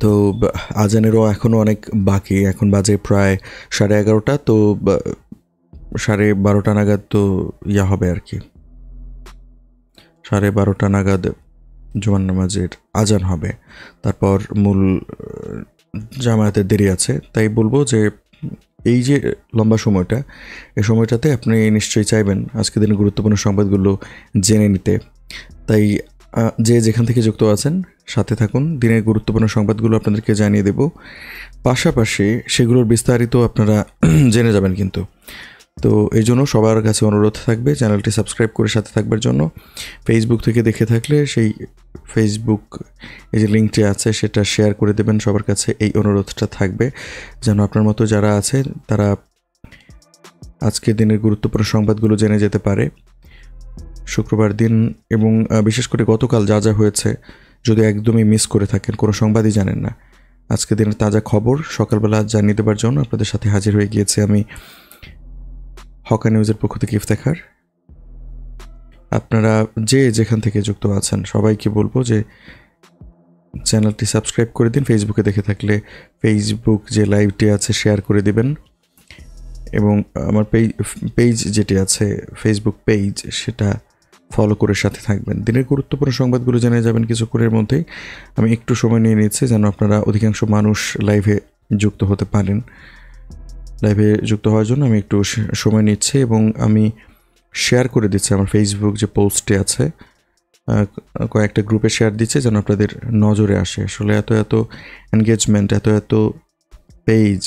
তো আজানেরও এখনও অনেক বাকি, এখন বাজে প্রায় 11:30, তো 12:30 নাগাদ তো হবে আর কি, 12:30 নাগাদ জুমার নামাজের আজান হবে, তারপর মূল জামায়াতের দেরি আছে। তাই বলবো যে এই যে লম্বা সময়টা, এই সময়টাতে আপনি নিশ্চয়ই চাইবেন আজকের দিনের গুরুত্বপূর্ণ সংবাদগুলো জেনে নিতে। তাই যে যেখান থেকে যুক্ত আছেন সাথে থাকুন, দিনের গুরুত্বপূর্ণ সংবাদগুলো আপনাদেরকে জানিয়ে দেব, পাশাপাশি সেগুলোর বিস্তারিত আপনারা জেনে যাবেন কিন্তু। তো এই জন্য সবার কাছে অনুরোধ থাকবে চ্যানেলটি সাবস্ক্রাইব করে সাথে থাকবার জন্য। ফেসবুক থেকে দেখে থাকলে সেই ফেসবুক এই যে লিঙ্কটি আছে সেটা শেয়ার করে দেবেন সবার কাছে, এই অনুরোধটা থাকবে যেন আপনার মতো যারা আছে তারা আজকের দিনের গুরুত্বপূর্ণ সংবাদগুলো জেনে যেতে পারে। শুক্রবার দিন এবং বিশেষ করে গতকাল যা যা হয়েছে যদি একদমই মিস করে থাকেন, কোনো সংবাদই জানেন না, আজকের দিনের তাজা খবর সকালবেলা জানিয়ে দেবার জন্য আপনাদের সাথে হাজির হয়ে গিয়েছে আমি, হকা নিউজের পক্ষ থেকে ইফতেখার। আপনারা যে যেখান থেকে যুক্ত আছেন সবাইকে বলবো যে চ্যানেলটি সাবস্ক্রাইব করে দিন, ফেসবুকে দেখে থাকলে ফেসবুক যে লাইভটি আছে শেয়ার করে দিবেন, এবং আমার পেজ যেটি আছে ফেসবুক পেজ সেটা ফলো করে সাথে থাকবেন। দিনের গুরুত্বপূর্ণ সংবাদগুলো জেনে যাবেন কিছুক্ষণের মধ্যেই। আমি একটু সময় নিয়ে নিচ্ছি যেন আপনারা অধিকাংশ মানুষ লাইভে যুক্ত হতে পারেন। লাইভে যুক্ত হওয়ার জন্য আমি একটু সময় নিচ্ছি এবং আমি শেয়ার করে দিচ্ছি আমার ফেসবুক যে পোস্টে আছে, কয়েকটা গ্রুপে শেয়ার দিচ্ছে যেন আপনাদের নজরে আসে। আসলে এত এত এনগেজমেন্ট, এত এত পেজ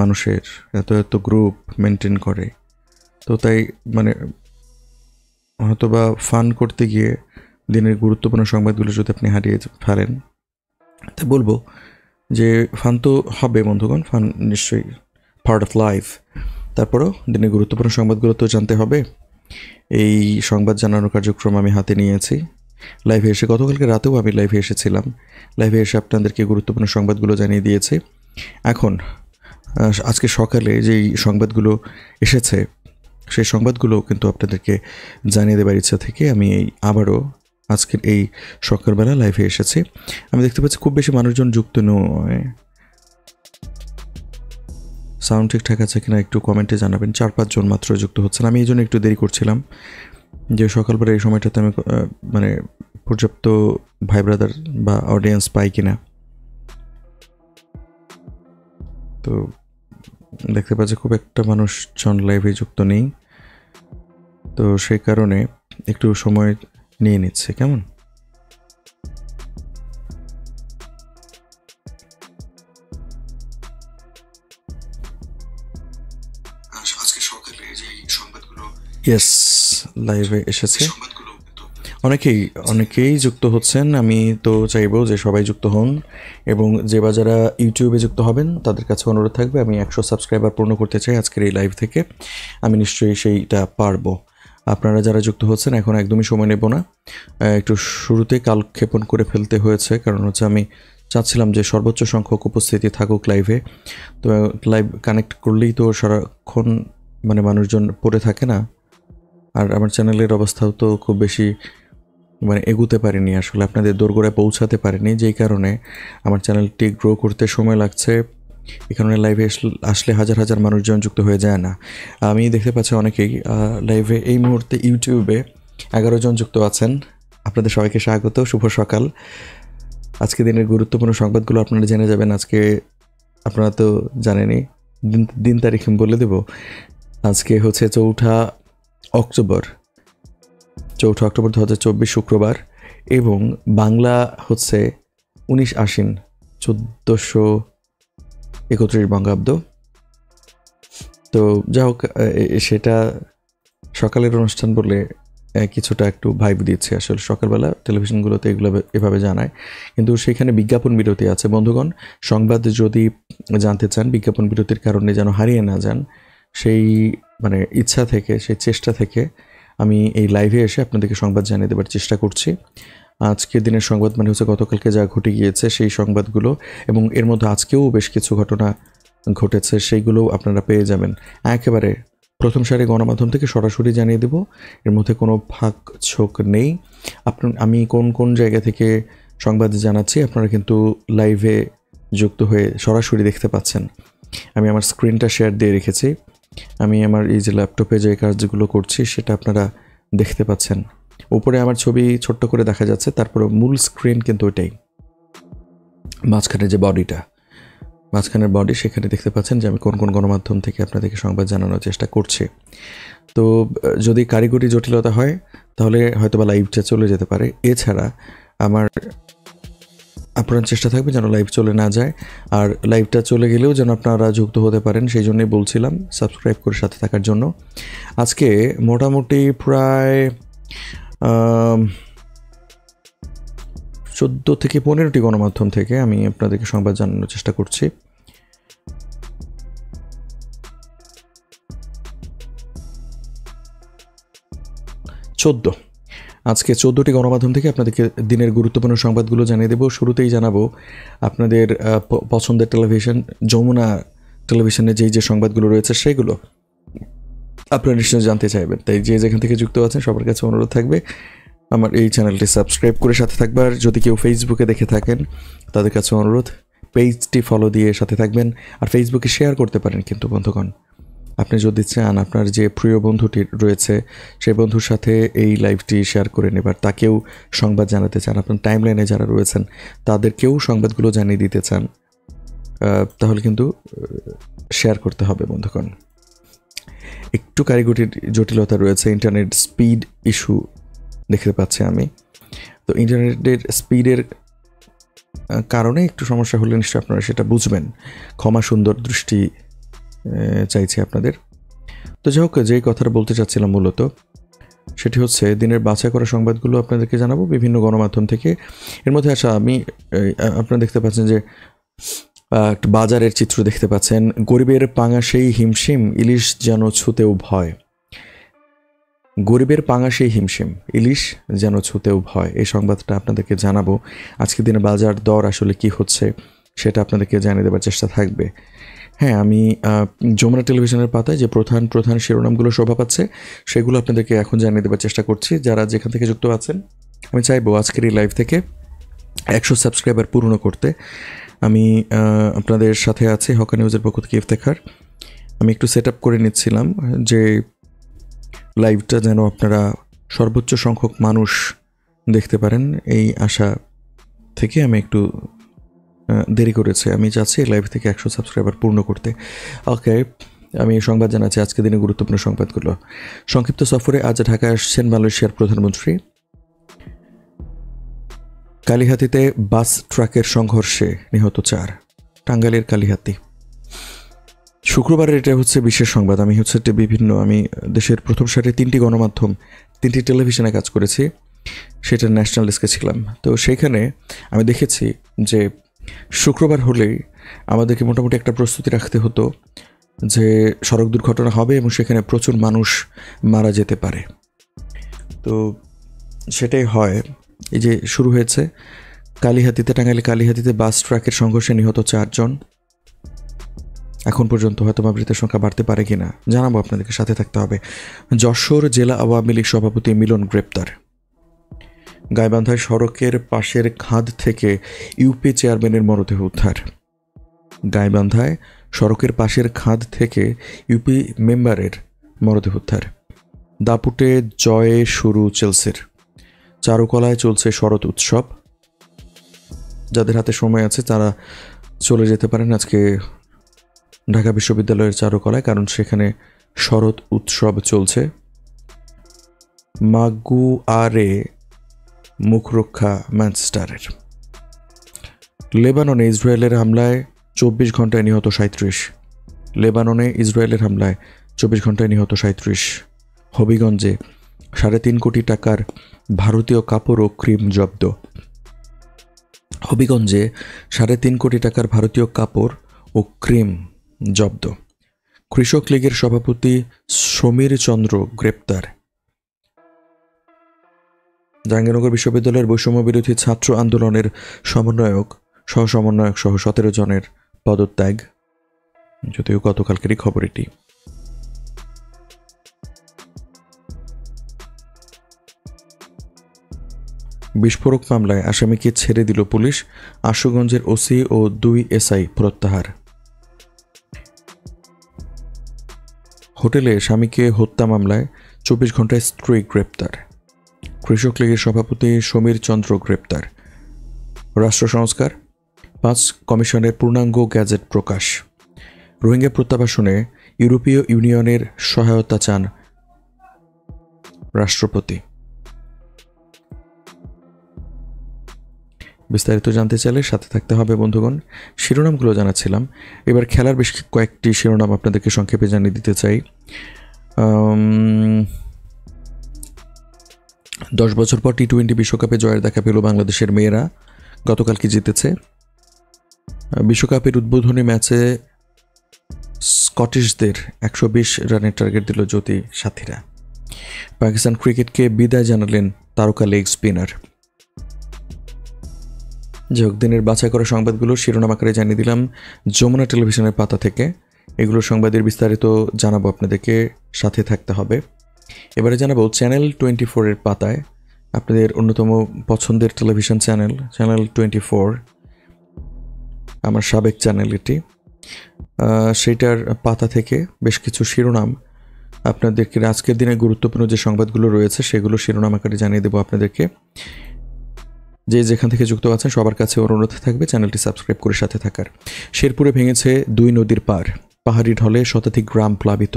মানুষের, এত এত গ্রুপ মেনটেন করে, তো তাই মানে হয়তো বা ফান করতে গিয়ে দিনের গুরুত্বপূর্ণ সংবাদগুলো যদি আপনি হারিয়ে ফেলেন, তাই বলবো যে ফান তো হবে বন্ধুগণ, ফান নিশ্চয়ই পার্ট অফ লাইফ। তারপরেও দিনের গুরুত্বপূর্ণ সংবাদগুলো তো জানতে হবে। এই সংবাদ জানানোর কার্যক্রম আমি হাতে নিয়েছি। লাইভে এসে গতকালকে রাতেও আমি লাইভে এসেছিলাম, লাইভে এসে আপনাদেরকে গুরুত্বপূর্ণ সংবাদগুলো জানিয়ে দিয়েছি। এখন আজকে সকালে যেই সংবাদগুলো এসেছে সেই সংবাদগুলো কিন্তু আপনাদেরকে জানিয়ে দেবার ইচ্ছা থেকে আমি আবারও আজকের এই সকালবেলা লাইভে এসেছি। আমি দেখতে পাচ্ছি খুব বেশি মানুষজন যুক্ত নয়, সাউন্ড ঠিকঠাক আছে কিনা একটু কমেন্টে জানাবেন। 4-5 জন মাত্র যুক্ত হচ্ছেন, আমি এই জন্য একটু দেরি করছিলাম যে সকালবেলা এই সময়টাতে আমি মানে পর্যাপ্ত ভাই ব্রাদার বা অডিয়েন্স পাই কিনা। তো দেখতে পাচ্ছি খুব একটা মানুষজন লাইভে যুক্ত নেই, তো সেই কারণে একটু সময় নিয়ে নিচ্ছে। কেমন আজকে সকালে যে সংবাদগুলো ইয়েস লাইভে এসেছে, অনেকেই যুক্ত হচ্ছেন। আমি তো চাইবো যে সবাই যুক্ত হন, এবং যে বা যারা ইউটিউবে যুক্ত হবেন তাদের কাছে অনুরোধ থাকবে আমি 100 সাবস্ক্রাইবার পূর্ণ করতে চাই আজকের এই লাইভ থেকে। আমি নিশ্চয়ই সেইটা পারবো। আপনারা যারা যুক্ত হচ্ছেন এখন একদমই সময় নেব না, একটু শুরুতে কালক্ষেপণ করে ফেলতে হয়েছে, কারণ হচ্ছে আমি চাচ্ছিলাম যে সর্বোচ্চ সংখ্যক উপস্থিতি থাকুক লাইভে। তো লাইভ কানেক্ট করলেই তো সারাক্ষণ মানে মানুষজন পড়ে থাকে না, আর আমার চ্যানেলের অবস্থাও তো খুব বেশি মানে এগুতে পারিনি, আসলে আপনাদের দোরগোড়ায় পৌঁছাতে পারিনি, যেই কারণে আমার চ্যানেলটি গ্রো করতে সময় লাগছে। এই কারণে লাইভে আসলে হাজার হাজার মানুষজন যুক্ত হয়ে যায় না। আমি দেখতে পাচ্ছি অনেকেই লাইভে এই মুহূর্তে ইউটিউবে 11 জন যুক্ত আছেন। আপনাদের সবাইকে স্বাগত, শুভ সকাল। আজকে দিনের গুরুত্বপূর্ণ সংবাদগুলো আপনারা জেনে যাবেন। আজকে আপনারা তো জানেনই, দিন তারিখ বলে দেব। আজকে হচ্ছে 4 অক্টোবর 2024 শুক্রবার, এবং বাংলা হচ্ছে 19 আশ্বিন 1431 বঙ্গাব্দ। তো যা হোক, সেটা সকালের অনুষ্ঠান বলে কিছুটা একটু ভাইব দিচ্ছে। আসলে সকালবেলা টেলিভিশনগুলোতে এগুলো এভাবে জানায়, কিন্তু সেখানে বিজ্ঞাপন বিরতি আছে বন্ধুগণ। সংবাদ যদি জানতে চান বিজ্ঞাপন বিরতির কারণে যেন হারিয়ে না যান, সেই মানে ইচ্ছা থেকে, সেই চেষ্টা থেকে আমি এই লাইভে এসে আপনাদেরকে সংবাদ জানিয়ে দেবার চেষ্টা করছি। আজকের দিনের সংবাদ মানে হচ্ছে গতকালকে যা ঘটে গিয়েছে সেই সংবাদগুলো, এবং এর মধ্যে আজকেও বেশ কিছু ঘটনা ঘটেছে, সেইগুলো আপনারা পেয়ে যাবেন একেবারে প্রথম সারি গণমাধ্যম থেকে সরাসরি জানিয়ে দেব। এর মধ্যে কোনো ফাঁক ছোক নেই। আমি কোন কোন জায়গা থেকে সংবাদ জানাচ্ছি, আপনারা কিন্তু লাইভে যুক্ত হয়ে সরাসরি দেখতে পাচ্ছেন। আমি আমার স্ক্রিনটা শেয়ার দিয়ে রেখেছি, আমি আমার এই যে ল্যাপটপে যে কাজগুলো করছি সেটা আপনারা দেখতে পাচ্ছেন। উপরে আমার ছবি ছোট্ট করে দেখা যাচ্ছে, তারপরে মূল স্ক্রিন কিন্তু ওইটাই, মাঝখানে যে বডিটা, মাঝখানের বডি, সেখানে দেখতে পাচ্ছেন যে আমি কোন কোন গণমাধ্যম থেকে আপনাদেরকে সংবাদ জানানোর চেষ্টা করছি। তো যদি কারিগরি জটিলতা হয় তাহলে হয়তো বা লাইভটা চলে যেতে পারে। এছাড়া আমার আপনার চেষ্টা থাকবে যেন লাইভ চলে না যায়, আর লাইভটা চলে গেলেও যেন আপনারা যুক্ত হতে পারেন, সেই জন্যই বলছিলাম সাবস্ক্রাইব করে সাথে থাকার জন্য। আজকে মোটামুটি প্রায় 14 থেকে 15টি গণমাধ্যম থেকে আমি আপনাদেরকে সংবাদ জানানোর চেষ্টা করছি। আজকে 14টি গণমাধ্যম থেকে আপনাদেরকে দিনের গুরুত্বপূর্ণ সংবাদগুলো জানিয়ে দেব। শুরুতেই জানাবো আপনাদের পছন্দের টেলিভিশন যমুনা টেলিভিশনে যে সংবাদগুলো রয়েছে সেগুলো আপনারা নিশ্চয়ই জানতে চাইবেন, তাই যে যেখান থেকে যুক্ত আছেন সবার কাছে অনুরোধ থাকবে আমার এই চ্যানেলটি সাবস্ক্রাইব করে সাথে থাকবার। যদি কেউ ফেসবুকে দেখে থাকেন তাদের কাছে অনুরোধ পেজটি ফলো দিয়ে সাথে থাকবেন, আর ফেসবুকে শেয়ার করতে পারেন। কিন্তু বন্ধুগণ, আপনি যদি চান আপনার যে প্রিয় বন্ধুটি রয়েছে সেই বন্ধুর সাথে এই লাইভটি শেয়ার করে নেবার, তাকেও সংবাদ জানাতে চান, আপনার টাইমলাইনে যারা রয়েছেন তাদেরকেও সংবাদগুলো জানিয়ে দিতে চান, তাহলে কিন্তু শেয়ার করতে হবে বন্ধুগণ। একটু কারিগরির জটিলতা রয়েছে, ইন্টারনেট স্পিড ইস্যু দেখতে পাচ্ছি আমি। তো ইন্টারনেটের স্পিডের কারণে একটু সমস্যা হলে নিশ্চয়ই আপনারা সেটা বুঝবেন, ক্ষমা সুন্দর দৃষ্টি চাইছি আপনাদের। তো যাই হোক, যেই কথাটা বলতে চাচ্ছিলাম মূলত সেটি হচ্ছে দিনের বাছাই করা সংবাদগুলো আপনাদেরকে জানাবো বিভিন্ন গণমাধ্যম থেকে। এর মধ্যে আসা আমি আপনারা দেখতে পাচ্ছেন যে একটা বাজারের চিত্র দেখতে পাচ্ছেন, গরিবের পাঙাশেই হিমশিম, ইলিশ যেন ছুতেও ভয়। গরিবের পাঙাশেই হিমশিম, ইলিশ যেন ছুতেও ভয়, এই সংবাদটা আপনাদেরকে জানাবো। আজকে দিনের বাজার দর আসলে কি হচ্ছে সেটা আপনাদেরকে জানিয়ে দেওয়ার চেষ্টা থাকবে। হ্যাঁ, আমি যমুনা টেলিভিশনের পাতায় যে প্রধান শিরোনামগুলো শোভা পাচ্ছে সেগুলো আপনাদেরকে এখন জানিয়ে দেওয়ার চেষ্টা করছি। যারা যেখান থেকে যুক্ত আছেন, আমি চাইবো আজকের এই লাইভ থেকে 100 সাবস্ক্রাইবার পূর্ণ করতে। আমি আপনাদের সাথে আছি হকা নিউজের পক্ষ থেকে ইফতেখার। আমি একটু সেট আপ করে নিচ্ছিলাম যে লাইভটা যেন আপনারা সর্বোচ্চ সংখ্যক মানুষ দেখতে পারেন, এই আশা থেকে আমি একটু দেরি করেছে। আমি চাচ্ছি লাইভ থেকে 100 সাবস্ক্রাইবার পূর্ণ করতে। ওকে, আমি সংবাদ জানাচ্ছি আজকে দিনে গুরুত্বপূর্ণ সংবাদগুলো। সংক্ষিপ্ত সফরে আজ ঢাকায় আসছেন মালয়েশিয়ার প্রধানমন্ত্রী। কালিহাতীতে বাস ট্রাকের সংঘর্ষে নিহত 4, টাঙ্গাইলের কালিহাতী। শুক্রবারের এটা হচ্ছে বিশেষ সংবাদ। আমি আমি দেশের প্রথম সারির 3টি গণমাধ্যম 3টি টেলিভিশনে কাজ করেছি, সেটা ন্যাশনাল ডেস্কে ছিলাম। তো সেইখানে আমি দেখেছি যে শুক্রবার হলেই আমাদেরকে মোটামুটি একটা প্রস্তুতি রাখতে হতো যে সড়ক দুর্ঘটনা হবে এবং সেখানে প্রচুর মানুষ মারা যেতে পারে। তো সেটাই হয়। এই যে শুরু হয়েছে কালিহাতীতে, টাঙ্গাইলে কালিহাতীতে বাস ট্রাকের সংঘর্ষে নিহত 4 জন। এখন পর্যন্ত হয়তো মৃতের সংখ্যা বাড়তে পারে কিনা জানাবো, আপনাদেরকে সাথে থাকতে হবে। যশোর জেলা আওয়ামী লীগ সভাপতি মিলন গ্রেপ্তার। গাইবান্ধায় সড়কের পাশের খাদ থেকে ইউপি চেয়ারম্যানের মরদেহ উদ্ধার। গাইবান্ধায় সড়কের পাশের খাদ থেকে ইউপি মেম্বারের মরদেহ উদ্ধার। দাপুটে জয়ে শুরু চেলসির। চারুকলায় চলছে শরৎ উৎসব। যাদের হাতে সময় আছে তারা চলে যেতে পারেন আজকে ঢাকা বিশ্ববিদ্যালয়ের চারুকলায়, কারণ সেখানে শরৎ উৎসব চলছে। মাগুয়ারে মুখরক্ষা ম্যানচেস্টারের। লেবাননে ইসরায়েলের হামলায় 24 ঘন্টায় নিহত 37। লেবাননে ইসরায়েলের হামলায় 24 ঘন্টায় নিহত 37। হবিগঞ্জে 3.5 কোটি টাকার ভারতীয় কাপড় ও ক্রিম জব্দ। হবিগঞ্জে 3.5 কোটি টাকার ভারতীয় কাপড় ও ক্রিম জব্দ। কৃষক লীগের সভাপতি সমীর চন্দ্র গ্রেপ্তার। জাহাঙ্গীরনগর বিশ্ববিদ্যালয়ের বৈষম্য বিরোধী ছাত্র আন্দোলনের সহ 17 জনের পদত্যাগ, যদিও গতকালকেরই খবর এটি। বিস্ফোরক মামলায় আসামিকে ছেড়ে দিল পুলিশ, আশুগঞ্জের ওসি ও 2 এসআই প্রত্যাহার। হোটেলে স্বামীকে হত্যা মামলায় 24 ঘন্টায় স্ত্রী গ্রেপ্তার। কৃষক লীগের সভাপতি সমীর চন্দ্র গ্রেপ্তার। রাষ্ট্র সংস্কার 5 কমিশনের পূর্ণাঙ্গ গ্যাজেট প্রকাশ। রোহিঙ্গা প্রত্যাবাসনে ইউরোপীয় ইউনিয়নের সহায়তা চান রাষ্ট্রপতি। বিস্তারিত জানতে চাইলে সাথে থাকতে হবে বন্ধুগণ। শিরোনামগুলো জানাচ্ছিলাম, এবার খেলার বেশ কয়েকটি শিরোনাম আপনাদেরকে সংক্ষেপে জানিয়ে দিতে চাই। 10 বছর পর টি-20 বিশ্বকাপে জয়ের দেখা পেল বাংলাদেশের মেয়েরা, গতকালকে জিতেছে। বিশ্বকাপের উদ্বোধনী ম্যাচে স্কটিশদের 120 রানের টার্গেট দিল জ্যোতি সাথীরা। পাকিস্তান ক্রিকেটকে বিদায় জানালেন তারকা লেগ স্পিনার। যাই দিনের বাছাই করা সংবাদগুলো শিরোনাম আকারে জানিয়ে দিলাম যমুনা টেলিভিশনের পাতা থেকে। এগুলো সংবাদের বিস্তারিত জানাবো আপনাদেরকে, সাথে থাকতে হবে। এবারে জানাবো চ্যানেল 24-এর পাতায়, আপনাদের অন্যতম পছন্দের টেলিভিশন চ্যানেল 24, আমার সাবেক চ্যানেল এটি। সেইটার পাতা থেকে বেশ কিছু শিরোনাম আপনাদেরকে আজকের দিনে গুরুত্বপূর্ণ যে সংবাদগুলো রয়েছে সেগুলো শিরোনাম আকারে জানিয়ে দেবো আপনাদেরকে। যে যেখান থেকে যুক্ত আছেন সবার কাছে অনুরোধ থাকবে চ্যানেলটি সাবস্ক্রাইব করে সাথে থাকার। শেরপুরে ভেঙেছে 2 নদীর পার, পাহাড়ি ঢলে শতাধিক গ্রাম প্লাবিত।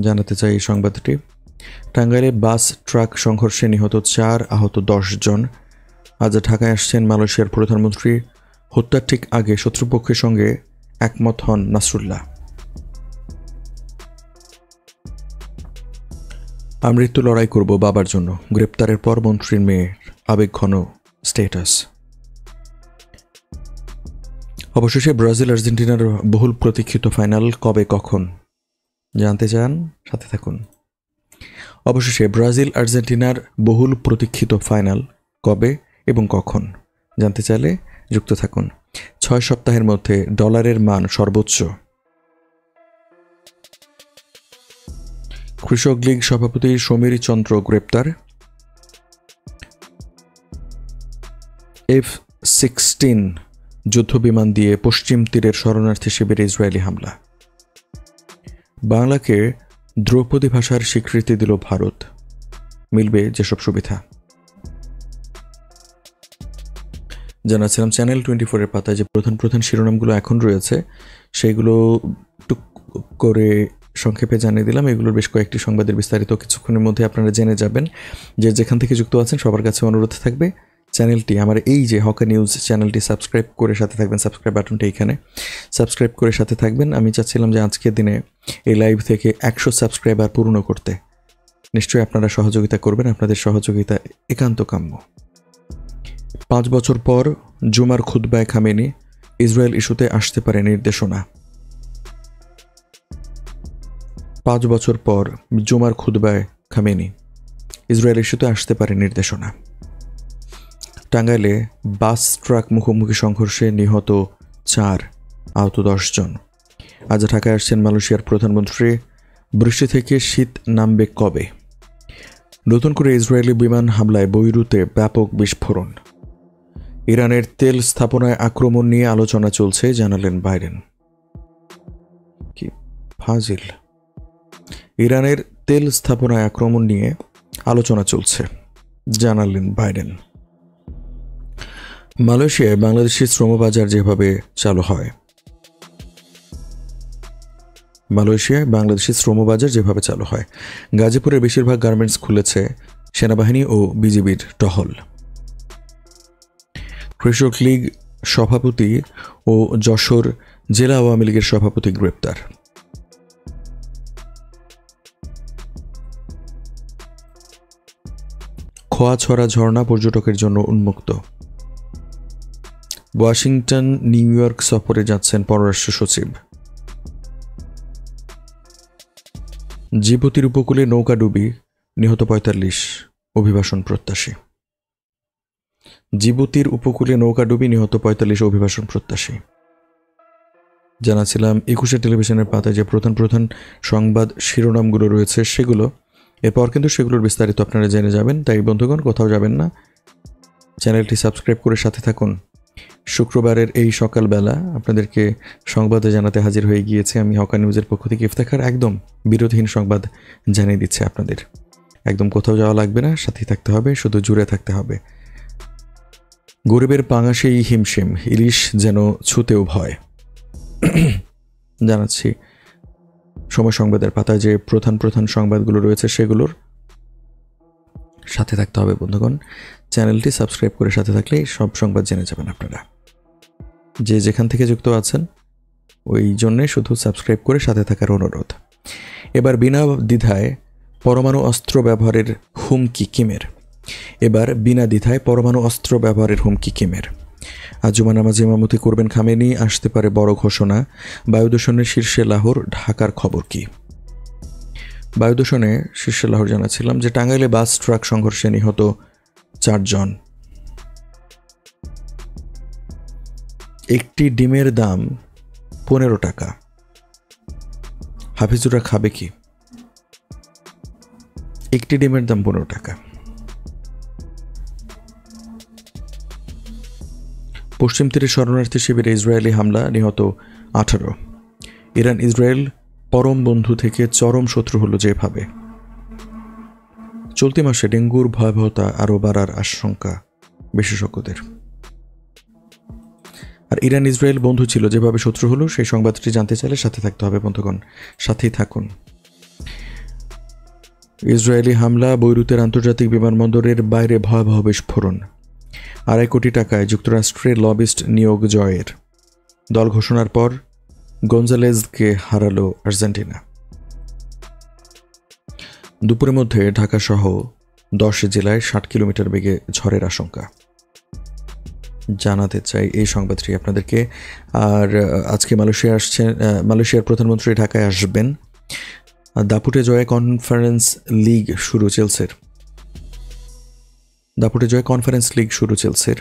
জানাতে চাই এই সংবাদটি। টাঙ্গাইলে বাস ট্রাক সংঘর্ষে নিহত 4, আহত 10 জন। আজ ঢাকায় আসছেন মালয়েশিয়ার প্রধানমন্ত্রী। হত্যার ঠিক আগে শত্রুপক্ষের সঙ্গে একমত হন নাসরুল্লাহ। আমৃত্যু লড়াই করব বাবার জন্য, গ্রেপ্তারের পর মন্ত্রীর মেয়ের আবেগঘন স্ট্যাটাস। অবশেষে ব্রাজিল আর্জেন্টিনার বহুল প্রতীক্ষিত ফাইনাল কবে কখন জানতে চান? সাথে থাকুন। অবশেষে ব্রাজিল আর্জেন্টিনার বহুল প্রতীক্ষিত ফাইনাল কবে এবং কখন জানতে চাইলে যুক্ত থাকুন। 6 সপ্তাহের মধ্যে ডলারের মান সর্বোচ্চ। কৃষক লীগ সভাপতি সমীর চন্দ্র গ্রেপ্তার। F-16 যুদ্ধবিমান দিয়ে পশ্চিম তীরের শরণার্থী শিবিরে ইসরায়েলি হামলা। বাংলাকে দ্রৌপদী ভাষার স্বীকৃতি দিল ভারত, মিলবে যেসব সুবিধা। জানাচ্ছিলাম চ্যানেল 24-এর পাতায় যে প্রধান শিরোনামগুলো এখন রয়েছে সেইগুলো টুক করে সংক্ষেপে জানিয়ে দিলাম। এগুলোর বেশ কয়েকটি সংবাদের বিস্তারিত কিছুক্ষণের মধ্যে আপনারা জেনে যাবেন। যে যেখান থেকে যুক্ত আছেন সবার কাছে অনুরোধ থাকবে চ্যানেলটি, আমার এই যে হকা নিউজ চ্যানেলটি সাবস্ক্রাইব করে সাথে থাকবেন। সাবস্ক্রাইব বাটনটি এখানে, সাবস্ক্রাইব করে সাথে থাকবেন। আমি চাচ্ছিলাম যে আজকের দিনে এই লাইভ থেকে 100 সাবস্ক্রাইবার পূর্ণ করতে। নিশ্চয়ই আপনারা সহযোগিতা করবেন, আপনাদের সহযোগিতা একান্ত কাম্য। 5 বছর পর জুমার খুতবায় খামেনি, ইসরায়েল ইস্যুতে আসতে পারে নির্দেশনা। 5 বছর পর জুমার খুতবায় খামেনি, ইসরায়েল ইস্যুতে আসতে পারে নির্দেশনা। টাঙ্গাইলে বাস ট্রাক মুখোমুখি সংঘর্ষে নিহত 4, আহত 10 জন। আজ ঢাকায় আসছেন মালয়েশিয়ার প্রধানমন্ত্রী। বৃষ্টি থেকে শীত নামবে কবে? নতুন করে ইসরায়েলি বিমান হামলায় বৈরুতে ব্যাপক বিস্ফোরণ। ইরানের তেল স্থাপনায় আক্রমণ নিয়ে আলোচনা চলছে, জানালেন বাইডেন। কি ফাজিল! ইরানের তেল স্থাপনায় আক্রমণ নিয়ে আলোচনা চলছে, জানালেন বাইডেন। মালয়েশিয়ায় বাংলাদেশি শ্রমবাজার যেভাবে চালু হয়, গাজীপুরের বেশিরভাগ গার্মেন্টস খুলেছে সেনাবাহিনী ও বিজিবির টহল। কৃষক লীগ সভাপতি ও যশোর জেলা আওয়ামী লীগের সভাপতি গ্রেপ্তার। খোয়াছড়া ঝর্ণা পর্যটকের জন্য উন্মুক্ত। ওয়াশিংটন নিউ ইয়র্ক সফরে যাচ্ছেন পররাষ্ট্র সচিব। জিবুতির উপকূলে নৌকাডুবি, নিহত 45, অভিবাসন প্রত্যাশী। জিবুতির উপকূলে নৌকাডুবি, নিহত 45, অভিবাসন প্রত্যাশী। জানাছিলাম 21 টেলিভিশনের পাতায় যে প্রধান সংবাদ শিরোনামগুলো রয়েছে সেগুলো এরপর কিন্তু সেগুলোর বিস্তারিত আপনারা জেনে যাবেন। তাই বন্ধুগণ, কোথাও যাবেন না, চ্যানেলটি সাবস্ক্রাইব করে সাথে থাকুন। শুক্রবারের এই সকালবেলা আপনাদেরকে সংবাদে জানাতে হাজির হয়ে গিয়েছে আমি হকার নিউজের পক্ষ থেকে ইফতেখার। একদম বিরোধীহীন সংবাদ জানিয়ে দিচ্ছে আপনাদের। একদম কোথাও যাওয়া লাগবে না, সাথেই থাকতে হবে, শুধু জুড়ে থাকতে হবে। গরিবের পাঙাশেই হিমশিম, ইলিশ যেন ছুতেও ভয়। জানাচ্ছি সময় সংবাদের পাতায় যে প্রধান সংবাদগুলো রয়েছে সেগুলোর সাথে থাকতে হবে বন্ধুগণ। চ্যানেলটি সাবস্ক্রাইব করে সাথে থাকলেই সব সংবাদ জেনে যাবেন আপনারা। যে যেখান থেকে যুক্ত আছেন ওই জন্যে শুধু সাবস্ক্রাইব করে সাথে থাকার অনুরোধ। এবার বিনা দ্বিধায় পরমাণু অস্ত্র ব্যবহারের হুমকি কিমের। আজ জুমা নামাজে ইমামতি করবেন খামেনি, আসতে পারে বড় ঘোষণা। বায়ু দূষণের শীর্ষে লাহোর, ঢাকার খবর কি? বায়ু দূষণে শীর্ষে লাহোর জানাচ্ছিলাম যে টাঙ্গাইলে বাস ট্রাক সংঘর্ষে নিহত 4 জন। একটি ডিমের দাম 15 টাকা। হাফিজুরা খাবে কি? একটি ডিমের দাম 15 টাকা। পশ্চিম তীরে শরণার্থী শিবিরে ইসরায়েলি হামলা, নিহত 18। ইরান ইসরায়েল পরম বন্ধু থেকে চরম শত্রু হলো যেভাবে। চলতি মাসে ডেঙ্গুর ভয়াবহতা আরও বাড়ার আশঙ্কা বিশেষজ্ঞদের। আর ইরান ইসরায়েল বন্ধু ছিল, যেভাবে শত্রু হলো, সেই সংবাদটি জানতে চাইলে সাথে থাকতে হবে বন্ধুগণ, সাথেই থাকুন। ইসরায়েলি হামলা, বৈরুতের আন্তর্জাতিক বিমানবন্দরের বাইরে ভয়াবহ বিস্ফোরণ। 2.5 কোটি টাকায় যুক্তরাষ্ট্রের লবিস্ট নিয়োগ জয়ের। দল ঘোষণার পর গঞ্জালেজকে হারালো আর্জেন্টিনা। দুপুরের মধ্যে ঢাকাসহ 10 জেলায় 60 কিলোমিটার বেগে ঝড়ের আশঙ্কা। জানাতে চাই এই সংবাদটি আপনাদেরকে। আর আজকে মালয়েশিয়ার প্রধানমন্ত্রী ঢাকায় আসবেন। দাপুটে জয়ে কনফারেন্স লিগ শুরু চেলসির।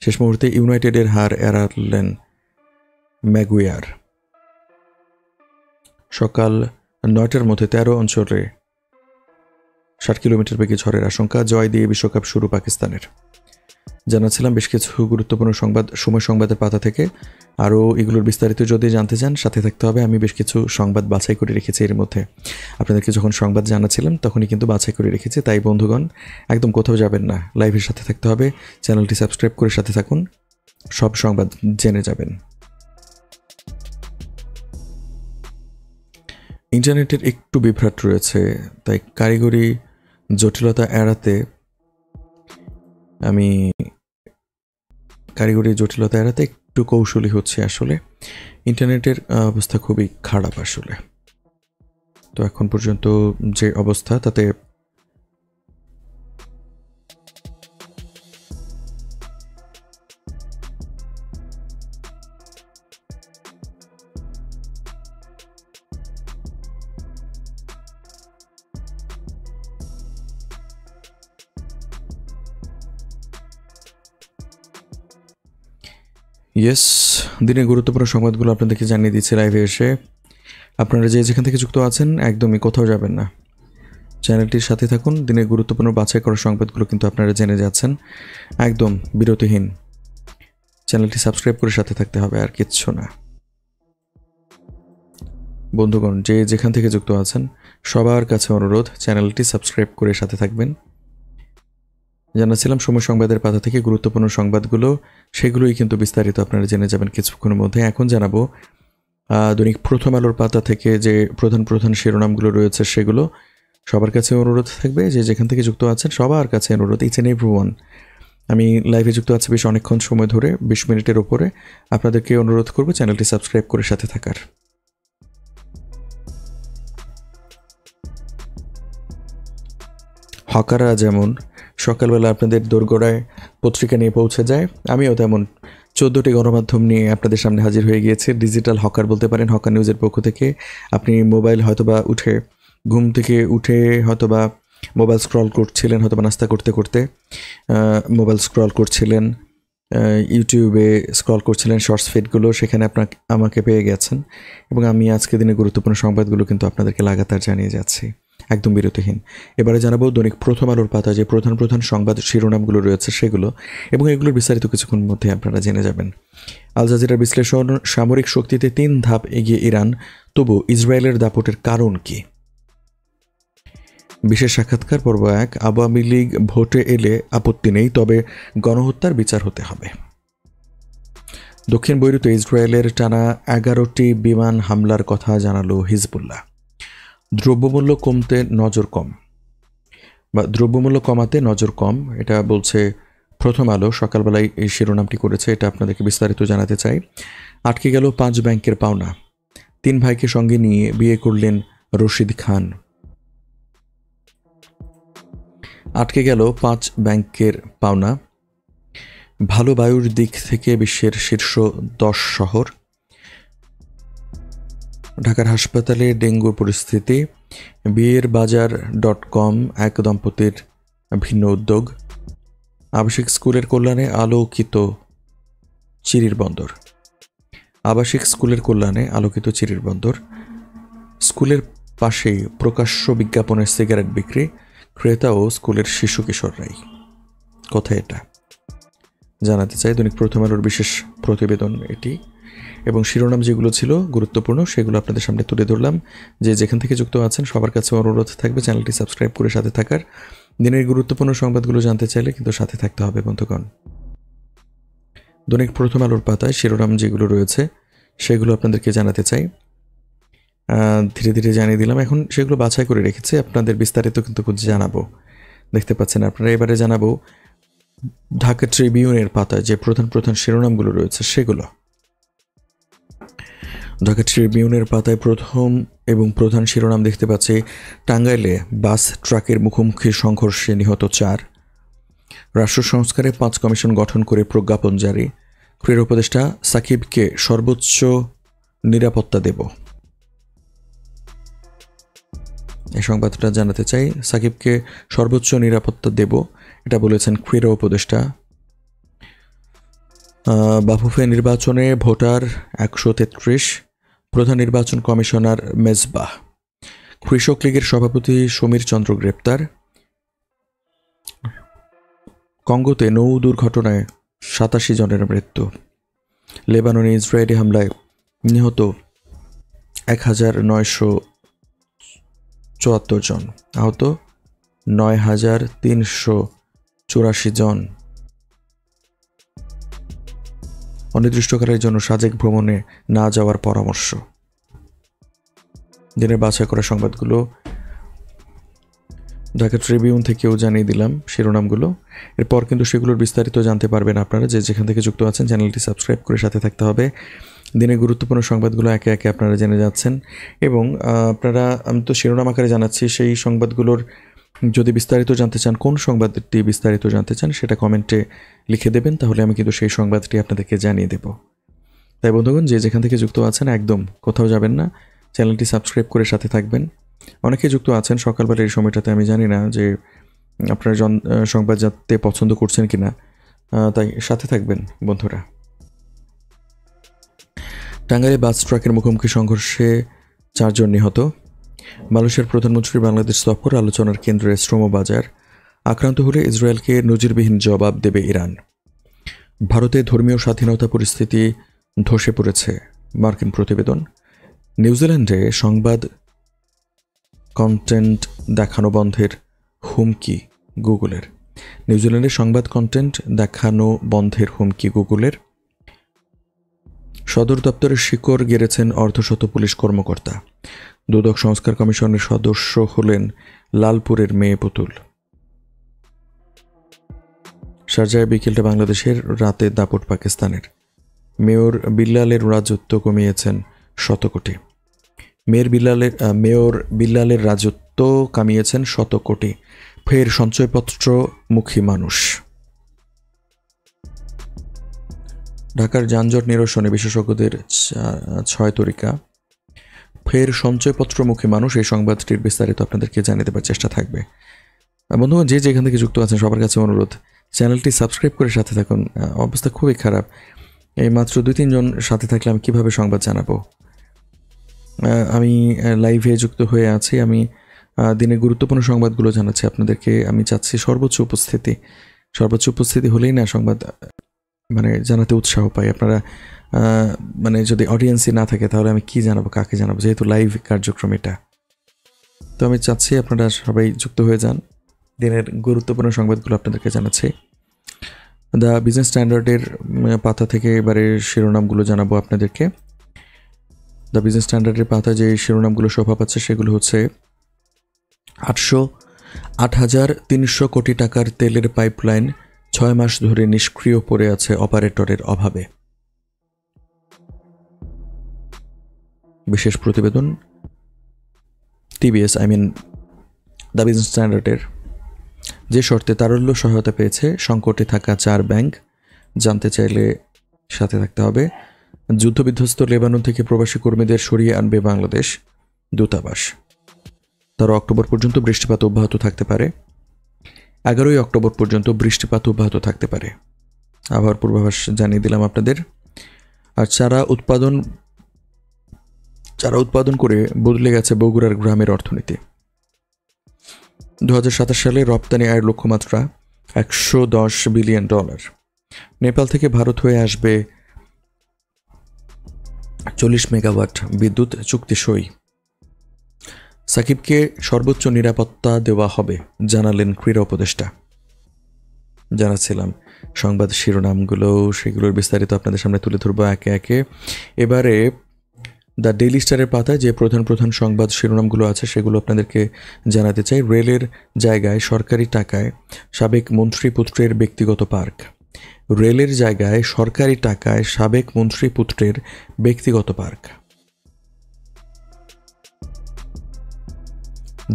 শেষ মুহূর্তে ইউনাইটেডের হার এড়ালেন ম্যাগুয়ার। সকাল 9টার মধ্যে 13 অঞ্চলে 60 কিলোমিটার বেগে ঝড়ের আশঙ্কা। জয় দিয়ে বিশ্বকাপ শুরু পাকিস্তানের। জানাচ্ছিলাম বেশ কিছু গুরুত্বপূর্ণ সংবাদ সময় সংবাদের পাতা থেকে। আরও এগুলোর বিস্তারিত যদি জানতে চান সাথে থাকতে হবে। আমি বেশ কিছু সংবাদ বাছাই করে রেখেছি এর মধ্যে। আপনাদেরকে যখন সংবাদ জানাচ্ছিলাম তখনই কিন্তু বাছাই করে রেখেছি। তাই বন্ধুগণ, একদম কোথাও যাবেন না, লাইভের সাথে থাকতে হবে। চ্যানেলটি সাবস্ক্রাইব করে সাথে থাকুন, সব সংবাদ জেনে যাবেন। ইন্টারনেটের একটু বিভ্রাট রয়েছে, তাই কারিগরি জটিলতা এড়াতে একটু কৌশলী হচ্ছে। আসলে ইন্টারনেটের অবস্থা খুবই খারাপ আসলে। তো এখন পর্যন্ত যে অবস্থা তাতে দিনের গুরুত্বপূর্ণ সংবাদগুলো আপনাদেরকে জানিয়ে দিচ্ছে লাইভে এসে। আপনারা যে যেখান থেকে যুক্ত আছেন একদমই কোথাও যাবেন না, চ্যানেলটির সাথে থাকুন। দিনের গুরুত্বপূর্ণ বাছাই করা সংবাদগুলো কিন্তু আপনারা জেনে যাচ্ছেন একদম বিরতিহীন। চ্যানেলটি সাবস্ক্রাইব করে সাথে থাকতে হবে, আর কিচ্ছু না বন্ধুগণ। যে যেখান থেকে যুক্ত আছেন সবার কাছে অনুরোধ, চ্যানেলটি সাবস্ক্রাইব করে সাথে থাকবেন। জানাচ্ছিলাম সময় সংবাদের পাতা থেকে গুরুত্বপূর্ণ সংবাদগুলো, সেগুলোই কিন্তু বিস্তারিত আপনারা জেনে যাবেন কিছুক্ষণের মধ্যে। এখন জানাবো দৈনিক প্রথম আলোর পাতা থেকে যে প্রধান শিরোনামগুলো রয়েছে সেগুলো। সবার কাছে অনুরোধ থাকবে, যে যেখান থেকে যুক্ত আছেন সবার কাছে অনুরোধ, ইচ এন্ড এভরিওয়ান। আমি লাইভে যুক্ত আছি বেশ অনেকক্ষণ সময় ধরে, 20 মিনিটের ওপরে। আপনাদেরকে অনুরোধ করব চ্যানেলটি সাবস্ক্রাইব করে সাথে থাকার। হকাররা যেমন সকালবেলা আপনাদের দোরগোড়ায় পত্রিকা নিয়ে পৌঁছে যায়, আমিও তেমন 14টি গণমাধ্যম নিয়ে আপনাদের সামনে হাজির হয়ে গিয়েছে। ডিজিটাল হকার বলতে পারেন হকার নিউজের পক্ষ থেকে। আপনি মোবাইল হয়তোবা ঘুম থেকে উঠে হয়তোবা মোবাইল স্ক্রল করছিলেন, হয়তোবা নাস্তা করতে করতে মোবাইল স্ক্রল করছিলেন, ইউটিউবে স্ক্রল করছিলেন শর্টস ফিডগুলো, সেখানে আমাকে পেয়ে গেছেন এবং আমি আজকে দিনে গুরুত্বপূর্ণ সংবাদগুলো কিন্তু আপনাদেরকে লাগাতার জানিয়ে যাচ্ছি একদম বিরতিহীন। এবারে জানাবো দৈনিক প্রথম আলোর পাতায় যে প্রধান প্রধান সংবাদ শিরোনামগুলো রয়েছে সেগুলো, এবং এগুলোর বিস্তারিত কিছুক্ষণ মধ্যে আপনারা জেনে যাবেন। আল জাজিরার বিশ্লেষণ, সামরিক শক্তিতে 3 ধাপ এগিয়ে ইরান, তবু ইসরায়েলের দাপটের কারণ কি? বিশেষ সাক্ষাৎকার পর্ব 1, আওয়ামী লীগ ভোটে এলে আপত্তি নেই, তবে গণহত্যার বিচার হতে হবে। দক্ষিণ বৈরুতে ইসরায়েলের টানা 11টি বিমান হামলার কথা জানালো হিজবুল্লাহ। দ্রব্যমূল্য কমাতে নজর কম, এটা বলছে প্রথম আলো, সকালবেলায় এই শিরোনামটি করেছে, এটা আপনাদেরকে বিস্তারিত জানাতে চাই। আটকে গেল 5 ব্যাংকের পাওনা, 3 ভাইকে সঙ্গে নিয়ে বিয়ে করলেন রশিদ খান। আটকে গেল 5 ব্যাংকের পাওনা, ভালো বায়ুর দিক থেকে বিশ্বের শীর্ষ 10 শহর, ঢাকার হাসপাতালে ডেঙ্গুর পরিস্থিতি, বিয়েরবাজার.com এক দম্পতির ভিন্ন উদ্যোগ, আবাসিক স্কুলের কল্যাণে আলোকিত চিরির বন্দর, স্কুলের পাশেই প্রকাশ্য বিজ্ঞাপনের সিগারেট বিক্রি, ক্রেতা ও স্কুলের শিশু কিশোররাই। কথা এটা জানাতে চাই, দৈনিক প্রথম আলোর বিশেষ প্রতিবেদন এটি, এবং শিরোনাম যেগুলো ছিল গুরুত্বপূর্ণ সেগুলো আপনাদের সামনে তুলে ধরলাম। যে যেখান থেকে যুক্ত আছেন সবার কাছে অনুরোধ থাকবে চ্যানেলটি সাবস্ক্রাইব করে সাথে থাকার। দিনের গুরুত্বপূর্ণ সংবাদগুলো জানতে চাইলে কিন্তু সাথে থাকতে হবে বন্ধুগণ। দৈনিক প্রথম আলোর পাতায় শিরোনাম যেগুলো রয়েছে সেগুলো আপনাদেরকে জানাতে চাই, ধীরে ধীরে জানিয়ে দিলাম। এখন সেগুলো বাছাই করে রেখেছি, আপনাদের বিস্তারিত কিন্তু জানাবো, দেখতে পাচ্ছেন আপনারা। এবারে জানাবো ঢাকা ট্রিবিউনের পাতায় যে প্রধান প্রধান শিরোনামগুলো রয়েছে সেগুলো। ঢাকা ট্রিবিউনের পাতায় প্রধান শিরোনাম দেখতে পাচ্ছি, টাঙ্গাইলে বাস ট্রাকের মুখোমুখি সংঘর্ষে নিহত 4, রাষ্ট্র সংস্কারে 5 কমিশন গঠন করে প্রজ্ঞাপন জারি, ক্রীড়া উপদেষ্টা সাকিবকে সর্বোচ্চ নিরাপত্তা দেব। এই সংবাদটা জানাতে চাই, সাকিবকে সর্বোচ্চ নিরাপত্তা দেব এটা বলেছেন ক্রীড়া উপদেষ্টা। বাফুফে নির্বাচনে ভোটার 133, প্রধান নির্বাচন কমিশনার মেজবাহ। কৃষক লীগের সভাপতি সমীর চন্দ্র গ্রেপ্তার। কঙ্গোতে নৌ দুর্ঘটনায় 87 জনের মৃত্যু। লেবাননে ইসরায়েলি হামলায় নিহত 1974 জন, আহত 9384 জন। অনির্দিষ্টকালের জন্য সাজেক ভ্রমণে না যাওয়ার পরামর্শ। দিনের বাছাই করা সংবাদগুলো ঢাকা ট্রিবিউন থেকেও জানিয়ে দিলাম শিরোনামগুলো। এরপর কিন্তু সেগুলোর বিস্তারিত জানতে পারবেন আপনারা, যে যেখান থেকে যুক্ত আছেন চ্যানেলটি সাবস্ক্রাইব করে সাথে থাকতে হবে। দিনের গুরুত্বপূর্ণ সংবাদগুলো একে একে আপনারা জেনে যাচ্ছেন, এবং আমি তো শিরোনাম আকারে জানাচ্ছি, সেই সংবাদগুলোর যদি বিস্তারিত জানতে চান, কোন সংবাদটি বিস্তারিত জানতে চান সেটা কমেন্টে লিখে দেবেন, তাহলে আমি কিন্তু সেই সংবাদটি আপনাদেরকে জানিয়ে দেব। তাই বন্ধুগণ, যে যেখান থেকে যুক্ত আছেন একদম কোথাও যাবেন না, চ্যানেলটি সাবস্ক্রাইব করে সাথে থাকবেন। অনেকে যুক্ত আছেন সকালবেলার এই সময়টাতে, আমি জানি না যে আপনারা সংবাদ জানতে পছন্দ করছেন কিনা, তাই সাথে থাকবেন বন্ধুরা। টাঙ্গাইলে বাস ট্রাকের মুখোমুখি সংঘর্ষে 4 জন নিহত। মালয়েশিয়ার প্রধানমন্ত্রীর বাংলাদেশ সফর, আলোচনার কেন্দ্রে শ্রমবাজার। আক্রান্ত হলে ইসরায়েলকে নজিরবিহীন জবাব দেবে ইরান। ভারতে ধর্মীয় স্বাধীনতা পরিস্থিতি ধসে পড়েছে, মার্কিন প্রতিবেদন। নিউজিল্যান্ডে সংবাদ কন্টেন্ট দেখানো বন্ধের হুমকি গুগলের। নিউজিল্যান্ডে সংবাদ কন্টেন্ট দেখানো বন্ধের হুমকি গুগলের। সদর দপ্তরের শিকড় গেড়েছেন অর্ধশত পুলিশ কর্মকর্তা। দুদক সংস্কার কমিশনের সদস্য হলেন লালপুরের মেয়ে পুতুল। শারজায় বিকেলটা বাংলাদেশের, রাতে দাপট পাকিস্তানের। মেয়র বিল্লালের রাজত্ব কমিয়েছেন 100 কোটি। মেয়র বিল্লালের রাজত্ব কামিয়েছেন 100 কোটি। ফের সঞ্চয়পত্রমুখী মানুষ। ঢাকার যানজট নিরসনে বিশেষজ্ঞদের 6 তরিকা। ফের সঞ্চয়পত্রমুখী মানুষ, এই সংবাদটির বিস্তারিত আপনাদেরকে জানিয়ে দেবার চেষ্টা থাকবে। বন্ধুগণ, যে যেখান থেকে যুক্ত আছেন সবার কাছে অনুরোধ, চ্যানেলটি সাবস্ক্রাইব করে সাথে থাকুন। অবস্থা খুবই খারাপ, এই মাত্র 2-3 জন সাথে থাকলে আমি কীভাবে সংবাদ জানাবো। আমি লাইভে যুক্ত হয়ে আছি, আমি দিনের গুরুত্বপূর্ণ সংবাদগুলো জানাচ্ছি আপনাদেরকে। আমি চাচ্ছি সর্বোচ্চ উপস্থিতি হলেই না সংবাদ মানে জানাতে উৎসাহ পাই। আপনারা মানে যদি অডিয়েন্সই না থাকে তাহলে আমি কি জানাবো, কাকে জানাবো, যেহেতু লাইভ কার্যক্রম এটা। তো আমি চাচ্ছি আপনারা সবাই যুক্ত হয়ে যান, দিনের গুরুত্বপূর্ণ সংবাদগুলো আপনাদেরকে জানাচ্ছি। দ্য বিজনেস স্ট্যান্ডার্ডের পাতা থেকে এবারে শিরোনামগুলো জানাবো আপনাদেরকে। দ্য বিজনেস স্ট্যান্ডার্ডের পাতা যে শিরোনামগুলো শোভা পাচ্ছে সেগুলো হচ্ছে 8,300 কোটি টাকার তেলের পাইপলাইন 6 মাস ধরে নিষ্ক্রিয় পড়ে আছে অপারেটরের অভাবে। বিশেষ প্রতিবেদন টিবিএস দ্য বিজনেস স্ট্যান্ডার্ডের যে শর্তে তারল্য সহায়তা পেয়েছে সংকটে থাকা 4 ব্যাংক, জানতে চাইলে সাথে থাকতে হবে। যুদ্ধবিধ্বস্ত লেবানন থেকে প্রবাসী কর্মীদের সরিয়ে আনবে বাংলাদেশ দূতাবাস। 13 অক্টোবর পর্যন্ত বৃষ্টিপাত অব্যাহত থাকতে পারে। 11ই অক্টোবর পর্যন্ত বৃষ্টিপাত অব্যাহত থাকতে পারে, আবহাওয়ার পূর্বাভাস জানিয়ে দিলাম আপনাদের। আর চারা উৎপাদন করে বদলে গেছে বগুড়ার গ্রামের অর্থনীতি। 2027 সালে রপ্তানি আয়ের লক্ষ্যমাত্রা $110 বিলিয়ন। নেপাল থেকে ভারত হয়ে আসবে 40 মেগাওয়াট বিদ্যুৎ চুক্তি সই। সাকিবকে সর্বোচ্চ নিরাপত্তা দেওয়া হবে, জানালেন ক্রীড়া উপদেষ্টা। জানাচ্ছিলাম সংবাদ শিরোনামগুলো, সেগুলোর বিস্তারিত আপনাদের সামনে তুলে ধরবো একে একে। এবারে দ্য ডেইলি স্টারের পাতায় যে প্রধান সংবাদ শিরোনামগুলো আছে সেগুলো আপনাদেরকে জানাতে চাই। রেলের জায়গায় সরকারি টাকায় সাবেক মন্ত্রী পুত্রের ব্যক্তিগত পার্ক। রেলের জায়গায় সরকারি টাকায় সাবেক মন্ত্রী পুত্রের ব্যক্তিগত পার্ক।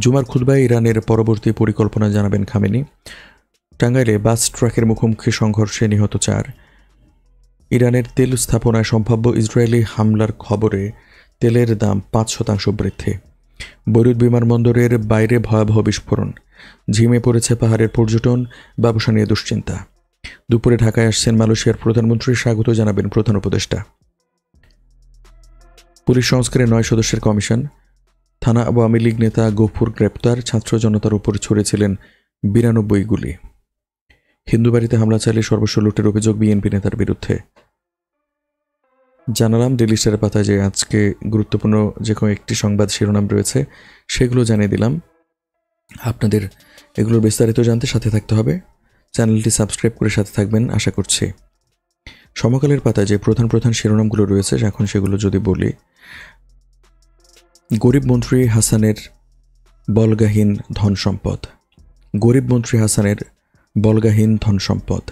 জুমার খুতবায় ইরানের পরবর্তী পরিকল্পনা জানাবেন খামেনি। টাঙ্গাইলে বাস ট্রাকের মুখোমুখি সংঘর্ষে নিহত 4। ইরানের তেল স্থাপনায় সম্ভাব্য ইসরায়েলি হামলার খবরে তেলের দাম 5% বৃদ্ধি। বৈরুত বিমানবন্দরের বাইরে ভয়াবহ বিস্ফোরণ। ঝিমে পড়েছে পাহাড়ের পর্যটন, ব্যবসা নিয়ে দুশ্চিন্তা। দুপুরে ঢাকায় আসছেন মালয়েশিয়ার প্রধানমন্ত্রী, স্বাগত জানাবেন প্রধান উপদেষ্টা। পুলিশ সংস্কারে 9 সদস্যের কমিশন। থানা আওয়ামী লীগ নেতা গফুর গ্রেপ্তার, ছাত্র জনতার উপর ছুড়েছিলেন 92 গুলি। হিন্দু বাড়িতে হামলা চালিয়ে সর্বস্ব লুটের অভিযোগ বিএনপি নেতার বিরুদ্ধে। জানালাম ডেইলি স্টারের পাতায় যে আজকে গুরুত্বপূর্ণ যে কোনো একটি সংবাদ শিরোনাম রয়েছে সেগুলো জানিয়ে দিলাম আপনাদের। এগুলোর বিস্তারিত জানতে সাথে থাকতে হবে, চ্যানেলটি সাবস্ক্রাইব করে সাথে থাকবেন আশা করছি। সমকালের পাতায় যে প্রধান শিরোনামগুলো রয়েছে এখন সেগুলো যদি বলি। গরিব মন্ত্রী হাসানের বলগাহীন ধন সম্পদ। গরিব মন্ত্রী হাসানের বলগাহীন ধন সম্পদ।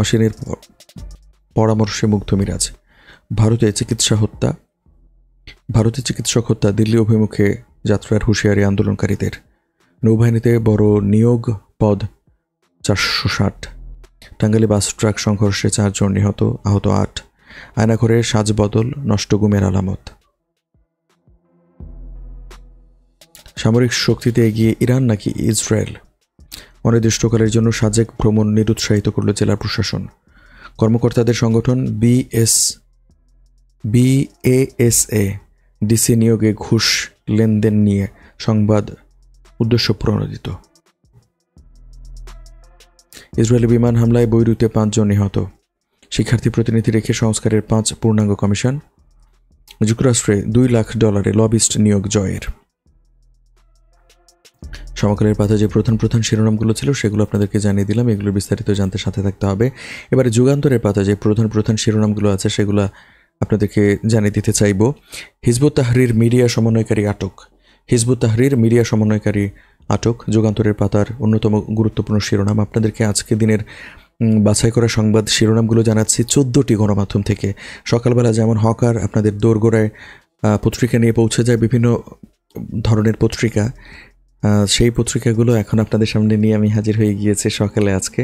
অসীনের পরামর্শে মুগ্ধ মিরাজ। ভারতে চিকিৎসক হত্যা, দিল্লি অভিমুখে যাত্রার হুঁশিয়ারি আন্দোলনকারীদের। নৌবাহিনীতে বড় নিয়োগ, পদ 460। টাঙ্গাইলে বাস ট্রাক সংঘর্ষে 4 জন নিহত, আহত 8। আয়নাঘরে সাজবদল, নষ্ট গুমের আলামত। সামরিক শক্তিতে এগিয়ে ইরান নাকি ইসরায়েল? অনির্দিষ্টকালের জন্য সাজেক ভ্রমণ নিরুৎসাহিত করল জেলা প্রশাসন। কর্মকর্তাদের সংগঠন বিএএসএ ডিসি নিয়োগে ঘুষ লেনদেন নিয়ে সংবাদ উদ্দেশ্য প্রণোদিত। ইসরায়েলি বিমান হামলায় বৈরুতে 5 জন নিহত। শিক্ষার্থী প্রতিনিধি রেখে সংস্কারের 5 পূর্ণাঙ্গ কমিশন। যুক্তরাষ্ট্রে $2 লাখ লবিস্ট নিয়োগ জয়ের। সমকালের পাতা যে প্রধান শিরোনামগুলো ছিল সেগুলো আপনাদেরকে জানিয়ে দিলাম, এগুলোর বিস্তারিত জানতে সাথে থাকতে হবে। এবারে যুগান্তরের পাতা যে প্রধান শিরোনামগুলো আছে সেগুলো আপনাদেরকে জানিয়ে দিতে চাইব। হিজবুত তাহরির মিডিয়া সমন্বয়কারী আটক, যুগান্তরের পাতার অন্যতম গুরুত্বপূর্ণ শিরোনাম। আপনাদেরকে আজকে দিনের বাছাই করা সংবাদ শিরোনামগুলো জানাচ্ছি 14টি গণমাধ্যম থেকে। সকালবেলা যেমন হকার আপনাদের দোরগোড়ায় পত্রিকা নিয়ে পৌঁছে যায়, বিভিন্ন ধরনের পত্রিকা, সেই পত্রিকাগুলো এখন আপনাদের সামনে নিয়ে আমি হাজির হয়ে গিয়েছি সকালে আজকে।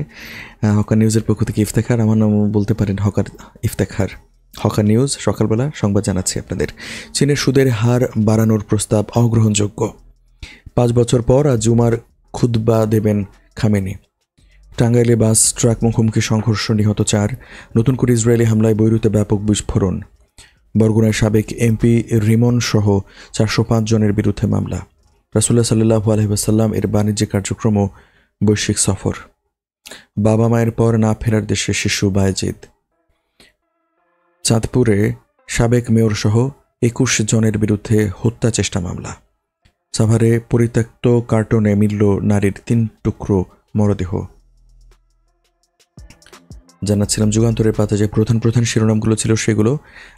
হকার নিউজের পক্ষ থেকে ইফতেখার, আমার নাম বলতে পারেন হকার ইফতেখার। হকার নিউজ সকালবেলা সংবাদ জানাচ্ছি আপনাদের। চীনের সুদের হার বাড়ানোর প্রস্তাব অগ্রহণযোগ্য। 5 বছর পর আজ জুমার খুতবা দেবেন খামেনি। টাঙ্গাইলে বাস ট্রাক মুখোমুখি সংঘর্ষ, নিহত 4। নতুন করে ইসরায়েলি হামলায় বৈরুতে ব্যাপক বিস্ফোরণ। বরগুনায় সাবেক এমপি রিমন সহ 405 জনের বিরুদ্ধে মামলা। রাসূলুল্লাহ সাল্লাল্লাহু আলাইহি ওয়াসাল্লাম এর বাণিজ্যিক কার্যক্রম ও বৈশ্বিক সফর। বাবা মায়ের পর না ফেরার দেশে শিশু বায়েজিদ। চাঁদপুরে সাবেক মেয়র সহ 21 জনের বিরুদ্ধে হত্যা চেষ্টা মামলা। সাভারে পরিত্যক্ত কার্টনে মিলল নারীর 3 টুকরো মরদেহ। জানাচ্ছিলাম যুগান্তরের পাতা যে প্রধান প্রধান শিরোনামগুলো ছিল সেগুলো।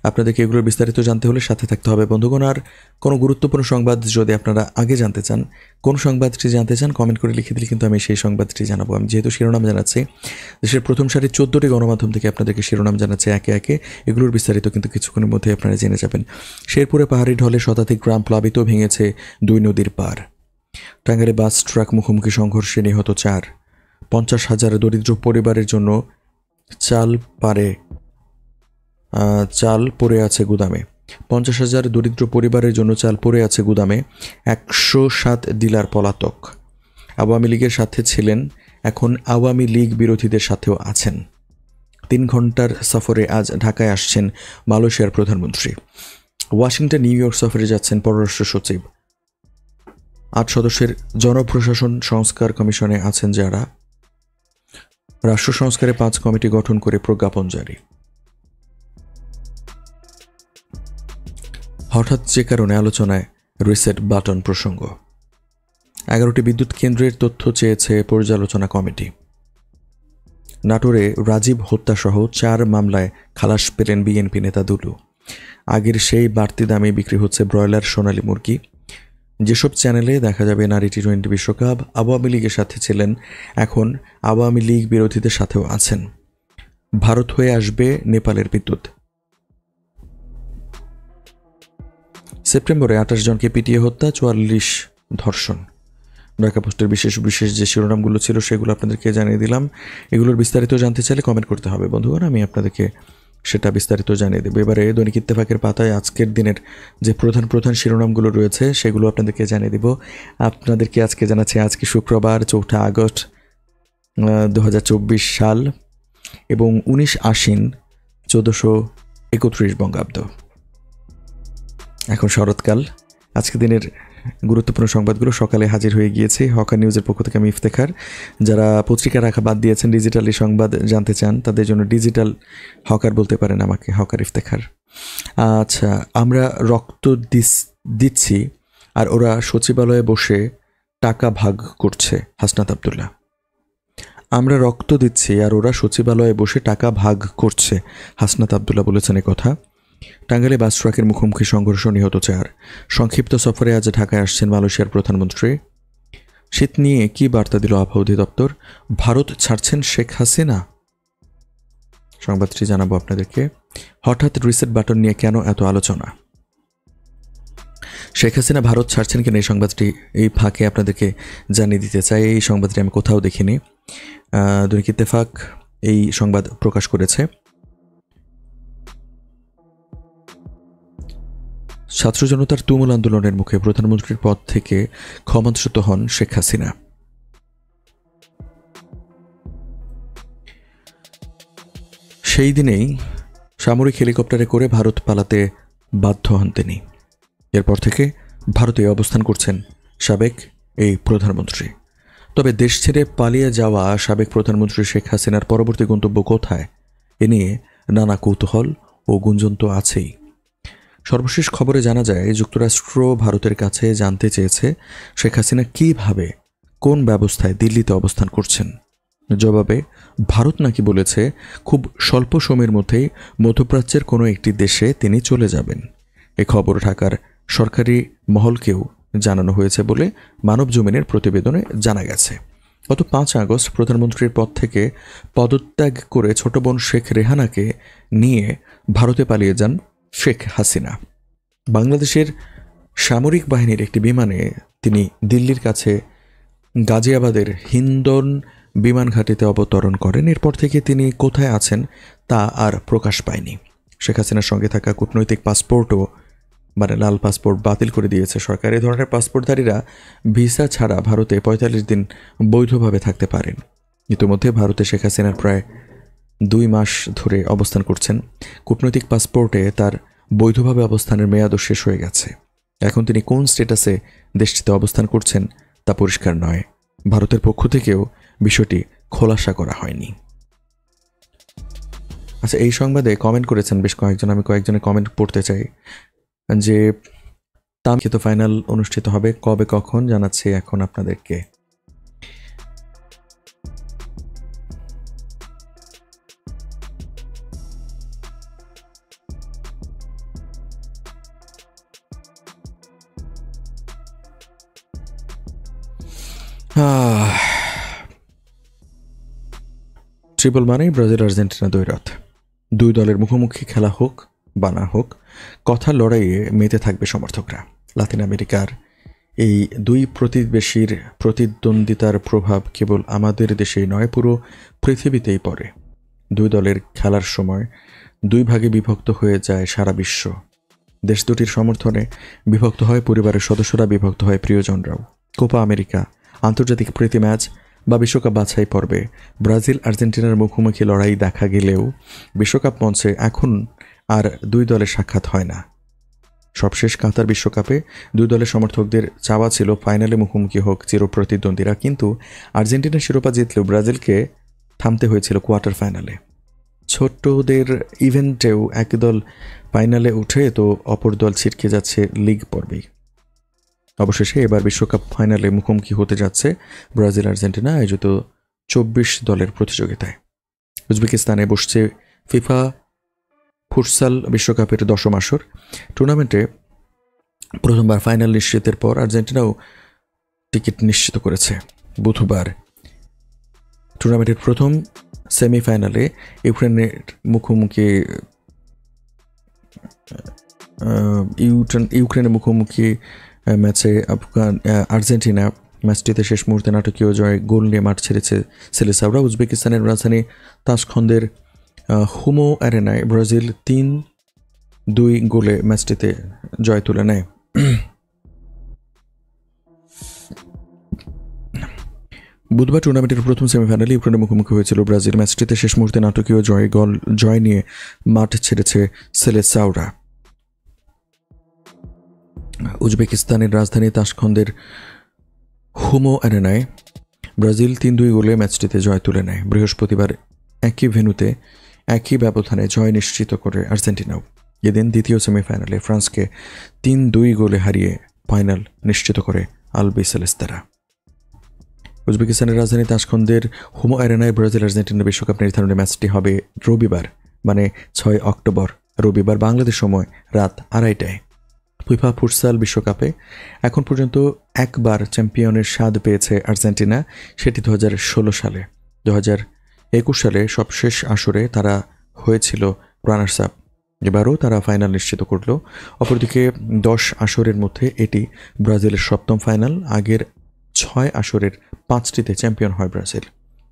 আপনাদেরকে এগুলোর বিস্তারিত জানতে হলে সাথে থাকতে হবে বন্ধুগণ। আর কোনো গুরুত্বপূর্ণ সংবাদ যদি আপনারা আগে জানতে চান, কোন সংবাদটি জানতে চান কমেন্ট করে লিখে দিলে কিন্তু আমি সেই সংবাদটি জানাবো। আমি যেহেতু শিরোনাম জানাচ্ছি, দেশের প্রথম সারির 14টি গণমাধ্যম থেকে আপনাদেরকে শিরোনাম জানাচ্ছে একে একে। এগুলোর বিস্তারিত কিন্তু কিছুক্ষণের মধ্যে আপনারা জেনে যাবেন। শেরপুরে পাহাড়ি ঢলে শতাধিক গ্রাম প্লাবিত, ভেঙেছে 2 নদীর পার। টাঙ্গাইলে বাস ট্রাক মুখোমুখি সংঘর্ষে নিহত 4। 50,000 দরিদ্র পরিবারের জন্য চাল পড়ে আছে গুদামে। 50,000 দরিদ্র পরিবারের জন্য চাল পড়ে আছে গুদামে। 107 ডিলার পলাতক। আওয়ামী লীগের সাথে ছিলেন, এখন আওয়ামী লীগ বিরোধীদের সাথেও আছেন। 3 ঘন্টার সফরে আজ ঢাকায় আসছেন মালয়েশিয়ার প্রধানমন্ত্রী। ওয়াশিংটন নিউ ইয়র্ক সফরে যাচ্ছেন পররাষ্ট্র সচিব। 8 সদস্যের জনপ্রশাসন সংস্কার কমিশনে আছেন যারা। রাষ্ট্র সংস্কারে 5 কমিটি গঠন করে প্রজ্ঞাপন জারি। হঠাৎ যে কারণে আলোচনায় রিসেট বাটন প্রসঙ্গ। 11টি বিদ্যুৎ কেন্দ্রের তথ্য চেয়েছে পর্যালোচনা কমিটি। নাটোরে রাজীব হত্যাসহ 4 মামলায় খালাস পেলেন বিএনপি নেতা দুলু। আগের সেই বাড়তি দামে বিক্রি হচ্ছে ব্রয়লার, সোনালী মুরগি। যেসব চ্যানেলে দেখা যাবে নারী টি-20 বিশ্বকাপ, আওয়ামী লীগের সাথে ছিলেন, এখন আওয়ামী লীগ বিরোধীদের সাথেও আছেন। ভারত হয়ে আসবে নেপালের বিদ্যুৎ। সেপ্টেম্বরে 28 জনকে পিটিয়ে হত্যা, 44 ধর্ষণ। ঢাকা পোস্টের বিশেষ বিশেষ যে শিরোনামগুলো ছিল সেগুলো আপনাদেরকে জানিয়ে দিলাম। এগুলোর বিস্তারিত জানতে চাইলে কমেন্ট করতে হবে বন্ধুগণ, আমি আপনাদেরকে সেটা বিস্তারিত জানিয়ে দেবো। এবারে দৈনিক ইত্তেফাকের পাতায় আজকের দিনের যে প্রধান প্রধান শিরোনামগুলো রয়েছে সেগুলো আপনাদেরকে জানিয়ে দেব। আপনাদেরকে আজকে জানাচ্ছি, আজকে শুক্রবার 4 আগস্ট 2024 সাল এবং 19 আশ্বিন 1431 বঙ্গাব্দ। এখন শরৎকাল। আজকে দিনের গুরুত্বপূর্ণ সংবাদগুলো সকালে হাজির হয়ে গিয়েছে হকার নিউজের পক্ষ থেকে আমি ইফতেখার। যারা পত্রিকা রাখা বাদ দিয়েছেন, ডিজিটালি সংবাদ জানতে চান, তাদের জন্য ডিজিটাল হকার বলতে পারেন আমাকে, হকার ইফতেখার। আচ্ছা, আমরা রক্ত দিচ্ছি আর ওরা সচিবালয়ে বসে টাকা ভাগ করছে, হাসনাত আব্দুল্লাহ। আমরা রক্ত দিচ্ছি আর ওরা সচিবালয়ে বসে টাকা ভাগ করছে, হাসনাত আব্দুল্লাহ বলেছেন কথা। টাঙ্গাইলে বাস ট্রাকের মুখোমুখি সংঘর্ষ, নিহত 4। সংক্ষিপ্ত সফরে আজ ঢাকায় আসছেন মালয়েশিয়ার প্রধানমন্ত্রী। শীত নিয়ে কি বার্তা দিল আবহাওয়া অধিদপ্তর? ভারত ছাড়ছেন শেখ হাসিনা, সংবাদটি জানাবো আপনাদেরকে। হঠাৎ রিসেট বাটন নিয়ে কেন এত আলোচনা? শেখ হাসিনা ভারত ছাড়ছেন কিনা এই সংবাদটি এই ফাঁকে আপনাদেরকে জানিয়ে দিতে চাই। এই সংবাদটি আমি কোথাও দেখিনি, দৈনিক ইত্তেফাক এই সংবাদ প্রকাশ করেছে। ছাত্র জনতার তুমুল আন্দোলনের মুখে প্রধানমন্ত্রীর পদ থেকে ক্ষমতাচ্যুত হন শেখ হাসিনা। সেই দিনেই সামরিক হেলিকপ্টারে করে ভারত পালাতে বাধ্য হন তিনি। এরপর থেকে ভারতে অবস্থান করছেন সাবেক এই প্রধানমন্ত্রী। তবে দেশ ছেড়ে পালিয়ে যাওয়া সাবেক প্রধানমন্ত্রী শেখ হাসিনার পরবর্তী গন্তব্য কোথায়, এ নিয়ে নানা কৌতূহল ও গুঞ্জন তো আছেই। সর্বশেষ খবরে জানা যায় যুক্তরাষ্ট্র ভারতের কাছে জানতে চেয়েছে শেখ হাসিনা কিভাবে, কোন ব্যবস্থায় দিল্লিতে অবস্থান করছেন। জবাবে ভারত নাকি বলেছে খুব স্বল্প সময়ের মধ্যেই মধ্যপ্রাচ্যের কোনো একটি দেশে তিনি চলে যাবেন। এ খবর ঢাকার সরকারি মহলকেও জানানো হয়েছে বলে মানবজমিনের প্রতিবেদনে জানা গেছে। গত 5 আগস্ট প্রধানমন্ত্রীর পদ থেকে পদত্যাগ করে ছোট বোন শেখ রেহানাকে নিয়ে ভারতে পালিয়ে যান শেখ হাসিনা। বাংলাদেশের সামরিক বাহিনীর একটি বিমানে তিনি দিল্লির কাছে গাজিয়াবাদের হিন্দন বিমান ঘাঁটিতে অবতরণ করেন। এরপর থেকে তিনি কোথায় আছেন তা আর প্রকাশ পায়নি। শেখ হাসিনার সঙ্গে থাকা কূটনৈতিক পাসপোর্টও মানে লাল পাসপোর্ট বাতিল করে দিয়েছে সরকার। এই ধরনের পাসপোর্টধারীরা ভিসা ছাড়া ভারতে ৪৫ দিন বৈধভাবে থাকতে পারেন। ইতিমধ্যে ভারতে শেখ হাসিনার প্রায় 2 মাস ধরে অবস্থান করছেন। কূটনৈতিক পাসপোর্টে তার বৈধভাবে অবস্থানের মেয়াদও শেষ হয়ে গেছে। এখন তিনি কোন স্ট্যাটাসে দেশটিতে অবস্থান করছেন তা পরিষ্কার নয়। ভারতের পক্ষ থেকেও বিষয়টি খোলাসা করা হয়নি। আচ্ছা, এই সংবাদে কমেন্ট করেছেন বেশ কয়েকজন, আমি কয়েকজনের কমেন্ট পড়তে চাই। যে তামিলিত ফাইনাল অনুষ্ঠিত হবে কবে কখন জানাচ্ছি এখন আপনাদেরকে। ট্রিপল মানেই ব্রাজিল আর্জেন্টিনা দ্বৈরথ। 2 দলের মুখোমুখি খেলা হোক বা না হোক, কথার লড়াইয়ে মেতে থাকবে সমর্থকরা। লাতিন আমেরিকার এই 2 প্রতিবেশীর প্রতিদ্বন্দ্বিতার প্রভাব কেবল আমাদের দেশেই নয়, পুরো পৃথিবীতেই পড়ে। 2 দলের খেলার সময় 2 ভাগে বিভক্ত হয়ে যায় সারা বিশ্ব। দেশ দুটির সমর্থনে বিভক্ত হয় পরিবারের সদস্যরা, বিভক্ত হয় প্রিয়জনরাও। কোপা আমেরিকা, আন্তর্জাতিক প্রীতি ম্যাচ বা বিশ্বকাপ বাছাই পর্বে ব্রাজিল আর্জেন্টিনার মুখোমুখি লড়াই দেখা গেলেও বিশ্বকাপ মঞ্চে এখন আর 2 দলের সাক্ষাৎ হয় না। সবশেষ কাতার বিশ্বকাপে 2 দলের সমর্থকদের চাওয়া ছিল ফাইনালে মুখোমুখি হোক চিরপ্রতিদ্বন্দ্বীরা, কিন্তু আর্জেন্টিনা শিরোপা জিতলেও ব্রাজিলকে থামতে হয়েছিল কোয়ার্টার ফাইনালে। ছোট্টদের ইভেন্টেও এক দল ফাইনালে উঠে তো অপর দল ছিটকে যাচ্ছে লিগ পর্বেই। অবশেষে এবার বিশ্বকাপ ফাইনালে মুখোমুখি হতে যাচ্ছে ব্রাজিল আর্জেন্টিনা আয়োজিত 24 দলের প্রতিযোগিতায়। উজবেকিস্তানে বসছে ফিফা ফুটসাল বিশ্বকাপের 10ম আসর। টুর্নামেন্টে প্রথমবার ফাইনাল নিশ্চিতের পর আর্জেন্টিনাও টিকিট নিশ্চিত করেছে। বুধবার টুর্নামেন্টের প্রথম সেমিফাইনালে ইউক্রেনের মুখোমুখি ম্যাচে আর্জেন্টিনা ম্যাচটিতে শেষ মুহূর্তে নাটকীয় জয় গোল নিয়ে মাঠ ছেড়েছে সেলেসাওরা। উজবেকিস্তানের রাজধানী তাশখন্দের হুমো অ্যারেনায় ব্রাজিল 3-2 গোলে ম্যাচটিতে জয় তুলে নেয়। বুধবার টুর্নামেন্টের প্রথম সেমিফাইনালে ইউক্রেনের মুখোমুখি হয়েছিল ব্রাজিল। ম্যাচটিতে শেষ মুহূর্তে নাটকীয় জয় নিয়ে মাঠ ছেড়েছে সেলেসাওরা। উজবেকিস্তানের রাজধানী তাশখন্দের হুমো অ্যারেনায় ব্রাজিল 3-2 গোলে ম্যাচটিতে জয় তুলে নেয়। বৃহস্পতিবার একই ভেন্যুতে একই ব্যবধানে জয় নিশ্চিত করে আর্জেন্টিনাও। এদিন দ্বিতীয় সেমিফাইনালে ফ্রান্সকে 3-2 গোলে হারিয়ে ফাইনাল নিশ্চিত করে আলবি সেলেস্তারা। উজবেকিস্তানের রাজধানী তাশখন্দের হুমো অ্যারেনায় ব্রাজিল আর্জেন্টিনা বিশ্বকাপ নির্ধারণী ম্যাচটি হবে রবিবার, মানে 6 অক্টোবর রবিবার বাংলাদেশ সময় রাত 2:30টায়। ফিফা ফুটসাল বিশ্বকাপে এখন পর্যন্ত একবার চ্যাম্পিয়নের স্বাদ পেয়েছে আর্জেন্টিনা, সেটি 2016 সালে। 2021 সালে সবশেষ আসরে তারা হয়েছিল রানার্স আপ। এবারও তারা ফাইনাল নিশ্চিত করল। অপরদিকে 10 আসরের মধ্যে এটি ব্রাজিলের 7ম ফাইনাল। আগের 6 আসরের 5টিতে চ্যাম্পিয়ন হয় ব্রাজিল।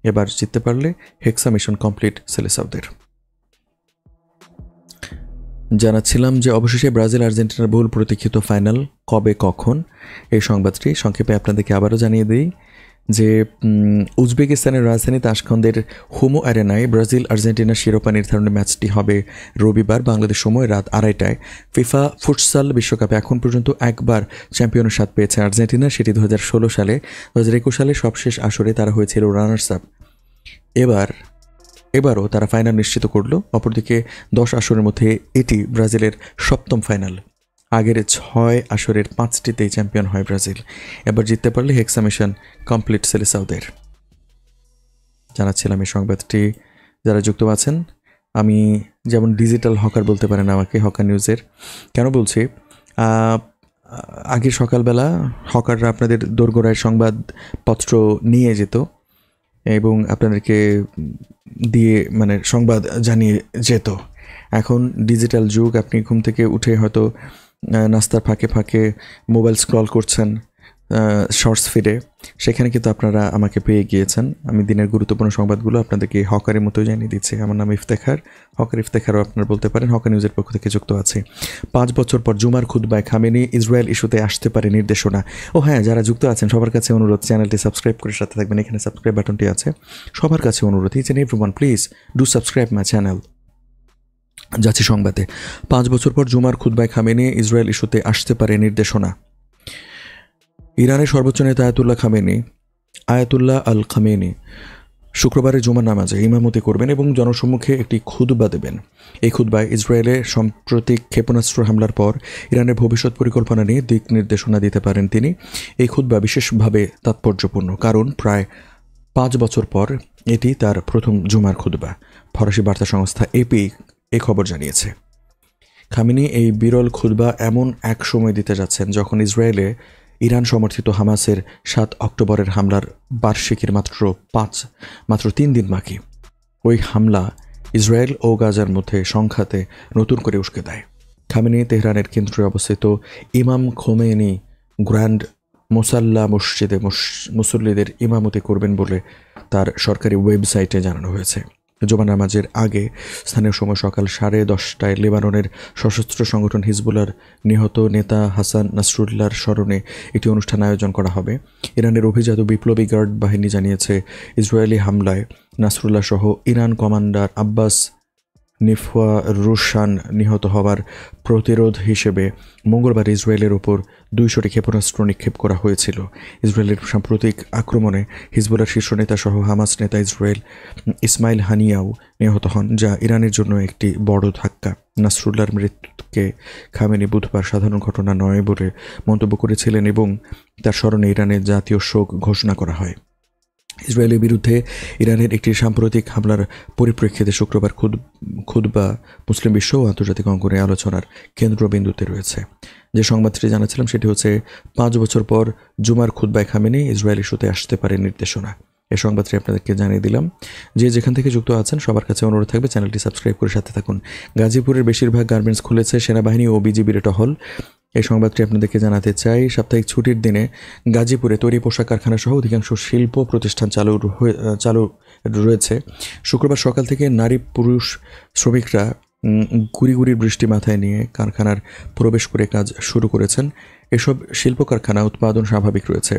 এবার জিততে পারলে হেক্সা মিশন কমপ্লিট সেলেসাওদের। জানাচ্ছিলাম যে অবশেষে ব্রাজিল আর্জেন্টিনার বহুল প্রতীক্ষিত ফাইনাল কবে কখন, এই সংবাদটি সংক্ষেপে আপনাদেরকে আবারও জানিয়ে দিই যে উজবেকিস্তানের রাজধানী তাশখন্দের হুমো অ্যারেনায় ব্রাজিল আর্জেন্টিনা শিরোপা নির্ধারণী ম্যাচটি হবে রবিবার বাংলাদেশ সময় রাত 2:30টায়। ফিফা ফুটসাল বিশ্বকাপে এখন পর্যন্ত একবার চ্যাম্পিয়নের স্বাদ পেয়েছে আর্জেন্টিনা, সেটি 2016 সালে। 2021 সালে সবশেষ আসরে তারা হয়েছিল রানার্স আপ। এবারও তারা ফাইনাল নিশ্চিত করল। অপরদিকে 10 আসরের মধ্যে এটি ব্রাজিলের 7ম ফাইনাল। আগের 6 আসরের 5টিতেই চ্যাম্পিয়ন হয় ব্রাজিল। এবার জিততে পারলে হেক্সা মিশন কমপ্লিট সেলেসাওদের। জানাচ্ছিলাম এই সংবাদটি যারা যুক্ত আছেন, আমি যেমন ডিজিটাল হকার বলতে পারেন আমাকে, হকার নিউজের। কেন বলছি, আগে সকালবেলা হকাররা আপনাদের দোরগোড়ায় সংবাদপত্র নিয়ে যেত এবং আপনাদেরকে দিয়ে মানে সংবাদ জানিয়ে যেত। এখন ডিজিটাল যুগ, আপনি ঘুম থেকে উঠে হয়তো নাস্তার ফাঁকে ফাঁকে মোবাইল স্ক্রল করছেন, শর্টস ফিডে, সেখানে কিন্তু আপনারা আমাকে পেয়ে গিয়েছেন। আমি দিনের গুরুত্বপূর্ণ সংবাদগুলো আপনাদেরকে হকারের মতো জানিয়ে দিচ্ছি। আমার নাম ইফতেখার, হকার ইফতেখারও আপনারা বলতে পারেন। হকার নিউজের পক্ষ থেকে যুক্ত আছে। 5 বছর পর জুমার খুতবায় খামেনি ইসরায়েল ইস্যুতে আসতে পারে নির্দেশনা। ও হ্যাঁ, যারা যুক্ত আছেন সবার কাছে অনুরোধ, চ্যানেলটি সাবস্ক্রাইব করে সাথে থাকবেন। এখানে সাবস্ক্রাইব বাটনটি আছে, সবার কাছে অনুরোধ, each and everyone please do subscribe my channel. যাচ্ছি সংবাদে। 5 বছর পর জুমার খুতবায় খামেনি ইসরায়েল ইস্যুতে আসতে পারে নির্দেশনা। ইরানের সর্বোচ্চ নেতা আয়াতুল্লাহ আল খামেনি শুক্রবারে জুমার নামাজে ইমামতি করবেন এবং জনসম্মুখে একটি খুতবা দেবেন। এই খুতবায় ইসরায়েলের সাম্প্রতিক ক্ষেপণাস্ত্র হামলার পর ইরানের ভবিষ্যৎ পরিকল্পনা নিয়ে দিক নির্দেশনা দিতে পারেন তিনি। এই খুতবা বিশেষভাবে তাৎপর্যপূর্ণ, কারণ প্রায় 5 বছর পর এটি তার প্রথম জুমার খুতবা। ফরাসি বার্তা সংস্থা এপি এই খবর জানিয়েছে। খামেনি এই বিরল খুতবা এমন এক সময় দিতে যাচ্ছেন যখন ইসরায়েলে ইরান সমর্থিত হামাসের 7 অক্টোবরের হামলার বার্ষিকীর মাত্র 3 দিন বাকি। ওই হামলা ইসরায়েল ও গাজার মধ্যে সংঘাতে নতুন করে উস্কে দেয়। খামেনি তেহরানের কেন্দ্রে অবস্থিত ইমাম খোমেনি গ্র্যান্ড মোসাল্লা মসজিদে মুসল্লিদের ইমামতি করবেন বলে তার সরকারি ওয়েবসাইটে জানানো হয়েছে। জুমার নামাজের আগে স্থানীয় সময় সকাল 10:30টায় লেবাননের সশস্ত্র সংগঠন হিজবুল্লাহর নিহত নেতা হাসান নাসরুল্লাহর স্মরণে একটি অনুষ্ঠান আয়োজন করা হবে। ইরানের অভিজাত বিপ্লবী গার্ড বাহিনী জানিয়েছে, ইসরায়েলি হামলায় নাসরুল্লাহ সহ ইরান কমান্ডার আব্বাস নিফওয়ারুশান নিহত হওয়ার প্রতিরোধ হিসেবে মঙ্গলবার ইসরায়েলের ওপর 200টি ক্ষেপণাস্ত্র নিক্ষেপ করা হয়েছিল। ইসরায়েলের সাম্প্রতিক আক্রমণে হিজবুল্লাহর শীর্ষ নেতা সহ হামাস নেতা ইসমাইল হানিয়াও নিহত হন, যা ইরানের জন্য একটি বড় ধাক্কা। নাসরুল্লাহর মৃত্যুকে খামেনি বুধবার সাধারণ ঘটনা নয় বলে মন্তব্য করেছিলেন এবং তার স্মরণে ইরানের জাতীয় শোক ঘোষণা করা হয়। ইসরায়েলের বিরুদ্ধে ইরানের একটি সাম্প্রতিক হামলার পরিপ্রেক্ষিতে শুক্রবার খুতবা মুসলিম বিশ্ব ও আন্তর্জাতিক অঙ্গনে আলোচনার কেন্দ্রবিন্দুতে রয়েছে। যে সংবাদটি জানাচ্ছিলাম সেটি হচ্ছে 5 বছর পর জুমার খুতবায় খামেনি ইসরায়েল ইস্যুতে আসতে পারে নির্দেশনা। এই সংবাদটি আপনাদেরকে জানিয়ে দিলাম। যে যেখান থেকে যুক্ত আছেন সবার কাছে অনুরোধ থাকবে চ্যানেলটি সাবস্ক্রাইব করে সাথে থাকুন। গাজীপুরের বেশিরভাগ গার্মেন্টস খুলেছে, সেনাবাহিনী ও বিজিবির টহল। এই সংবাদটি আপনাদেরকে জানাতে চাই। সাপ্তাহিক ছুটির দিনে গাজীপুরে তৈরি পোশাক কারখানা সহ অধিকাংশ শিল্প প্রতিষ্ঠান চালু রয়েছে। শুক্রবার সকাল থেকে নারী পুরুষ শ্রমিকরা গুড়ি বৃষ্টি মাথায় নিয়ে কারখানার প্রবেশ করে কাজ শুরু করেছেন। এসব শিল্প কারখানা উৎপাদন স্বাভাবিক রয়েছে।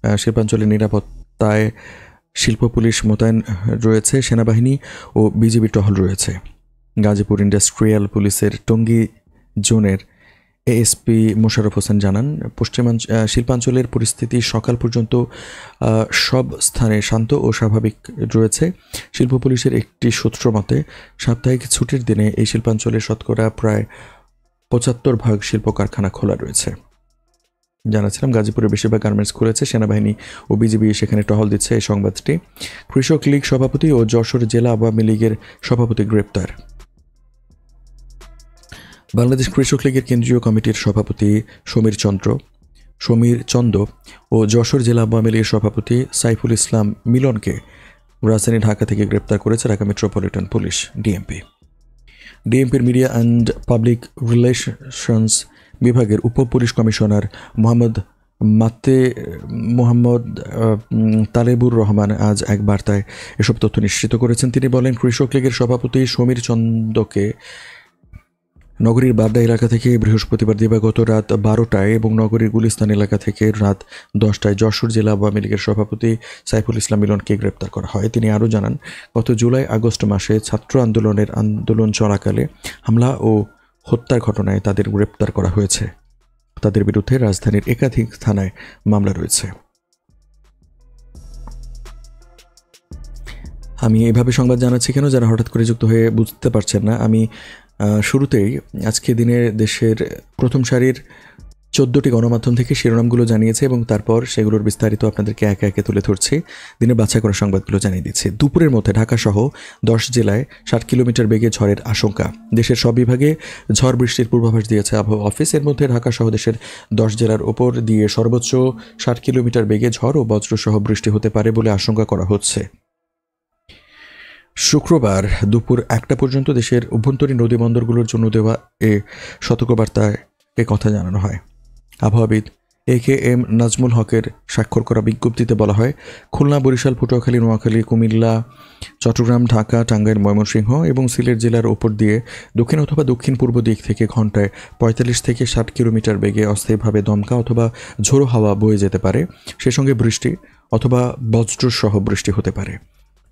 শিল্পাঞ্চলের নিরাপত্তায় শিল্প পুলিশ মোতায়েন রয়েছে, সেনাবাহিনী ও বিজিবি টহল রয়েছে। গাজীপুর ইন্ডাস্ট্রিয়াল পুলিশের টঙ্গী জোনের এএসপি মোশাররফ হোসেন জানান, শিল্পাঞ্চলের পরিস্থিতি সকাল পর্যন্ত সব স্থানে শান্ত ও স্বাভাবিক রয়েছে। শিল্প পুলিশের একটি সূত্র মতে, সাপ্তাহিক ছুটির দিনে এই শিল্পাঞ্চলে শতকরা প্রায় 75% শিল্প কারখানা খোলা রয়েছে। জানাচ্ছিলাম গাজীপুরের বেশিরভাগ গার্মেন্টস খুলেছে, সেনাবাহিনী ও বিজিবি সেখানে টহল দিচ্ছে। এই সংবাদটি। কৃষক লীগ সভাপতি ও যশোর জেলা আওয়ামী লীগের সভাপতি গ্রেপ্তার। বাংলাদেশ কৃষক লীগের কেন্দ্রীয় কমিটির সভাপতি সমীর চন্দ ও যশোর জেলা আওয়ামী লীগের সভাপতি সাইফুল ইসলাম মিলনকে রাজধানী ঢাকা থেকে গ্রেপ্তার করেছে ঢাকা মেট্রোপলিটন পুলিশ ডিএমপির মিডিয়া অ্যান্ড পাবলিক রিলেশনস বিভাগের উপপুলিশ কমিশনার মোহাম্মদ তালেবুর রহমান আজ এক বার্তায় এসব তথ্য নিশ্চিত করেছেন। তিনি বলেন, কৃষক লীগের সভাপতি সমীর চন্দকে নগরীর বাড্ডা এলাকা থেকে বৃহস্পতিবার দিবাগত রাত 12টায় এবং নগরীর গুলিস্তান এলাকা থেকে রাত 10টায় যশোর জেলা আওয়ামী লীগের সভাপতি সাইফুল ইসলাম মিলনকে গ্রেপ্তার করা হয়। তিনি আরও জানান, গত জুলাই আগস্ট মাসে ছাত্র আন্দোলন চলাকালে হামলা ও হত্যার ঘটনায় তাদের গ্রেপ্তার করা হয়েছে। তাদের বিরুদ্ধে রাজধানীর একাধিক থানায় মামলা রয়েছে। আমি এভাবে সংবাদ জানাচ্ছি কেন, যারা হঠাৎ করে যুক্ত হয়ে বুঝতে পারছেন না। আমি শুরুতেই আজকে দিনের দেশের প্রথম সারির 14টি গণমাধ্যম থেকে শিরোনামগুলো জানিয়েছে এবং তারপর সেগুলোর বিস্তারিত আপনাদেরকে একে একে তুলে ধরছি। দিনের বাছাই করা সংবাদগুলো জানিয়ে দিচ্ছি। দুপুরের মধ্যে ঢাকাসহ 10 জেলায় 60 কিলোমিটার বেগে ঝড়ের আশঙ্কা। দেশের সব বিভাগে ঝড় বৃষ্টির পূর্বাভাস দিয়েছে আবহাওয়া অফিস। এর মধ্যে ঢাকাসহ দেশের 10 জেলার ওপর দিয়ে সর্বোচ্চ 60 কিলোমিটার বেগে ঝড় ও বজ্রসহ বৃষ্টি হতে পারে বলে আশঙ্কা করা হচ্ছে। শুক্রবার দুপুর 1টা পর্যন্ত দেশের অভ্যন্তরীণ নদী বন্দরগুলোর জন্য দেওয়া এ সতর্কবার্তায় কথা জানানো হয়। আবহাওয়াবিদ AKM নাজমুল হকের স্বাক্ষর করা বিজ্ঞপ্তিতে বলা হয়, খুলনা, বরিশাল, পটুয়াখালী, নোয়াখালী, কুমিল্লা, চট্টগ্রাম, ঢাকা, টাঙ্গাইল, ময়মনসিংহ এবং সিলেট জেলার ওপর দিয়ে দক্ষিণ অথবা দক্ষিণ পূর্ব দিক থেকে ঘন্টায় ৪৫ থেকে ৬০ কিলোমিটার বেগে অস্থায়ীভাবে দমকা অথবা ঝোড়ো হাওয়া বয়ে যেতে পারে। সে সঙ্গে বৃষ্টি অথবা বজ্রসহ বৃষ্টি হতে পারে।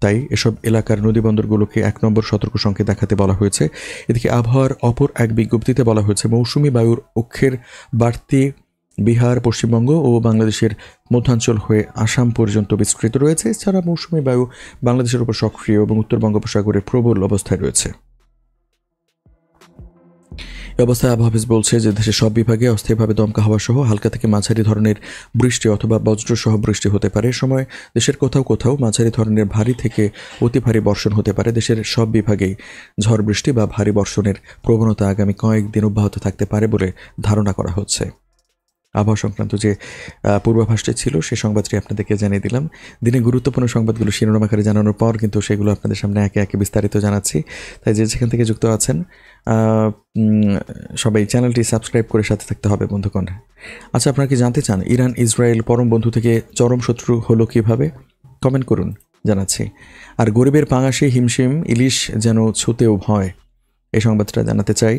তাই এসব এলাকার নদীবন্দরগুলোকে ১ নম্বর সতর্ক সংকেত দেখাতে বলা হয়েছে। এদিকে আবহাওয়ার অপর এক বিজ্ঞপ্তিতে বলা হয়েছে, মৌসুমি বায়ুর অক্ষের বাড়তি বিহার, পশ্চিমবঙ্গ ও বাংলাদেশের মধ্যাঞ্চল হয়ে আসাম পর্যন্ত বিস্তৃত রয়েছে। এছাড়া মৌসুমি বায়ু বাংলাদেশের উপর সক্রিয় এবং উত্তর বঙ্গোপসাগরে প্রবল অবস্থায় রয়েছে। এই অবস্থায় আবহাওয়া অফিস বলছে যে দেশের সব বিভাগে অস্থায়ীভাবে দমকা হাওয়া সহ হালকা থেকে মাঝারি ধরনের বৃষ্টি অথবা বজ্রসহ বৃষ্টি হতে পারে। সময় দেশের কোথাও কোথাও মাঝারি ধরনের ভারী থেকে অতি ভারী বর্ষণ হতে পারে। দেশের সব বিভাগেই ঝড় বৃষ্টি বা ভারী বর্ষণের প্রবণতা আগামী কয়েকদিন অব্যাহত থাকতে পারে বলে ধারণা করা হচ্ছে। আবহাওয়া সংক্রান্ত যে পূর্বাভাসটি ছিল সে সংবাদটি আপনাদেরকে জানিয়ে দিলাম। দিনে গুরুত্বপূর্ণ সংবাদগুলো শিরোনাম আকারে জানানোর পর কিন্তু সেগুলো আপনাদের সামনে একে একে বিস্তারিত জানাচ্ছি। তাই যে যেখান থেকে যুক্ত আছেন সবাই চ্যানেলটি সাবস্ক্রাইব করে সাথে থাকতে হবে বন্ধুগণ। আচ্ছা, আপনারা কি জানতে চান ইরান ইসরায়েল পরম বন্ধু থেকে চরম শত্রু হলো কিভাবে? কমেন্ট করুন, জানাচ্ছি। আর গরিবের পাঙাশে হিমশিম, ইলিশ যেন ছুতেও ভয়, এই সংবাদটা জানাতে চাই।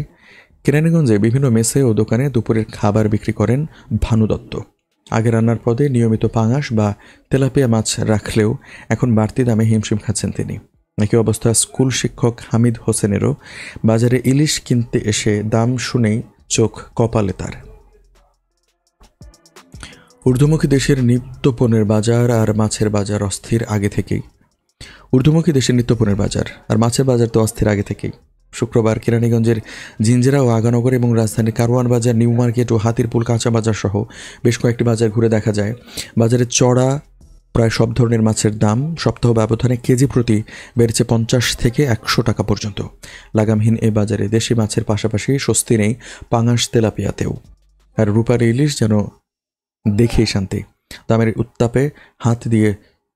কেরানীগঞ্জে বিভিন্ন মেসে ও দোকানে দুপুরের খাবার বিক্রি করেন ভানু দত্ত। আগে রান্নার পদে নিয়মিত পাঙাশ বা তেলাপিয়া মাছ রাখলেও এখন বাড়তি দামে হিমশিম খাচ্ছেন তিনি। একই অবস্থা স্কুল শিক্ষক হামিদ হোসেনেরও। বাজারে ইলিশ কিনতে এসে দাম শুনেই চোখ কপালে তার। ঊর্ধ্বমুখী দেশের নিত্যপণ্যের বাজার আর মাছের বাজার অস্থির আগে থেকেই। ঊর্ধ্বমুখী দেশের নিত্যপণ্যের বাজার আর মাছের বাজার তো অস্থির আগে থেকেই। শুক্রবার কেরানীগঞ্জের জিঞ্জিরা ও আগানগর এবং রাজধানীর কারওয়ান বাজার, নিউ মার্কেট ও হাতিরপুল কাঁচা বাজার সহ বেশ কয়েকটি বাজার ঘুরে দেখা যায় বাজারে চড়া প্রায় সব ধরনের মাছের দাম সপ্তাহ ব্যবধানে কেজি প্রতি বেড়েছে ৫০ থেকে ১০০ টাকা পর্যন্ত। লাগামহীন এই বাজারে দেশি মাছের পাশাপাশি স্বস্তি নেই পাঙাশ তেলাপিয়াতেও। আর রূপার ইলিশ যেন দেখেই শান্তি। দামের উত্তাপে হাত দিয়ে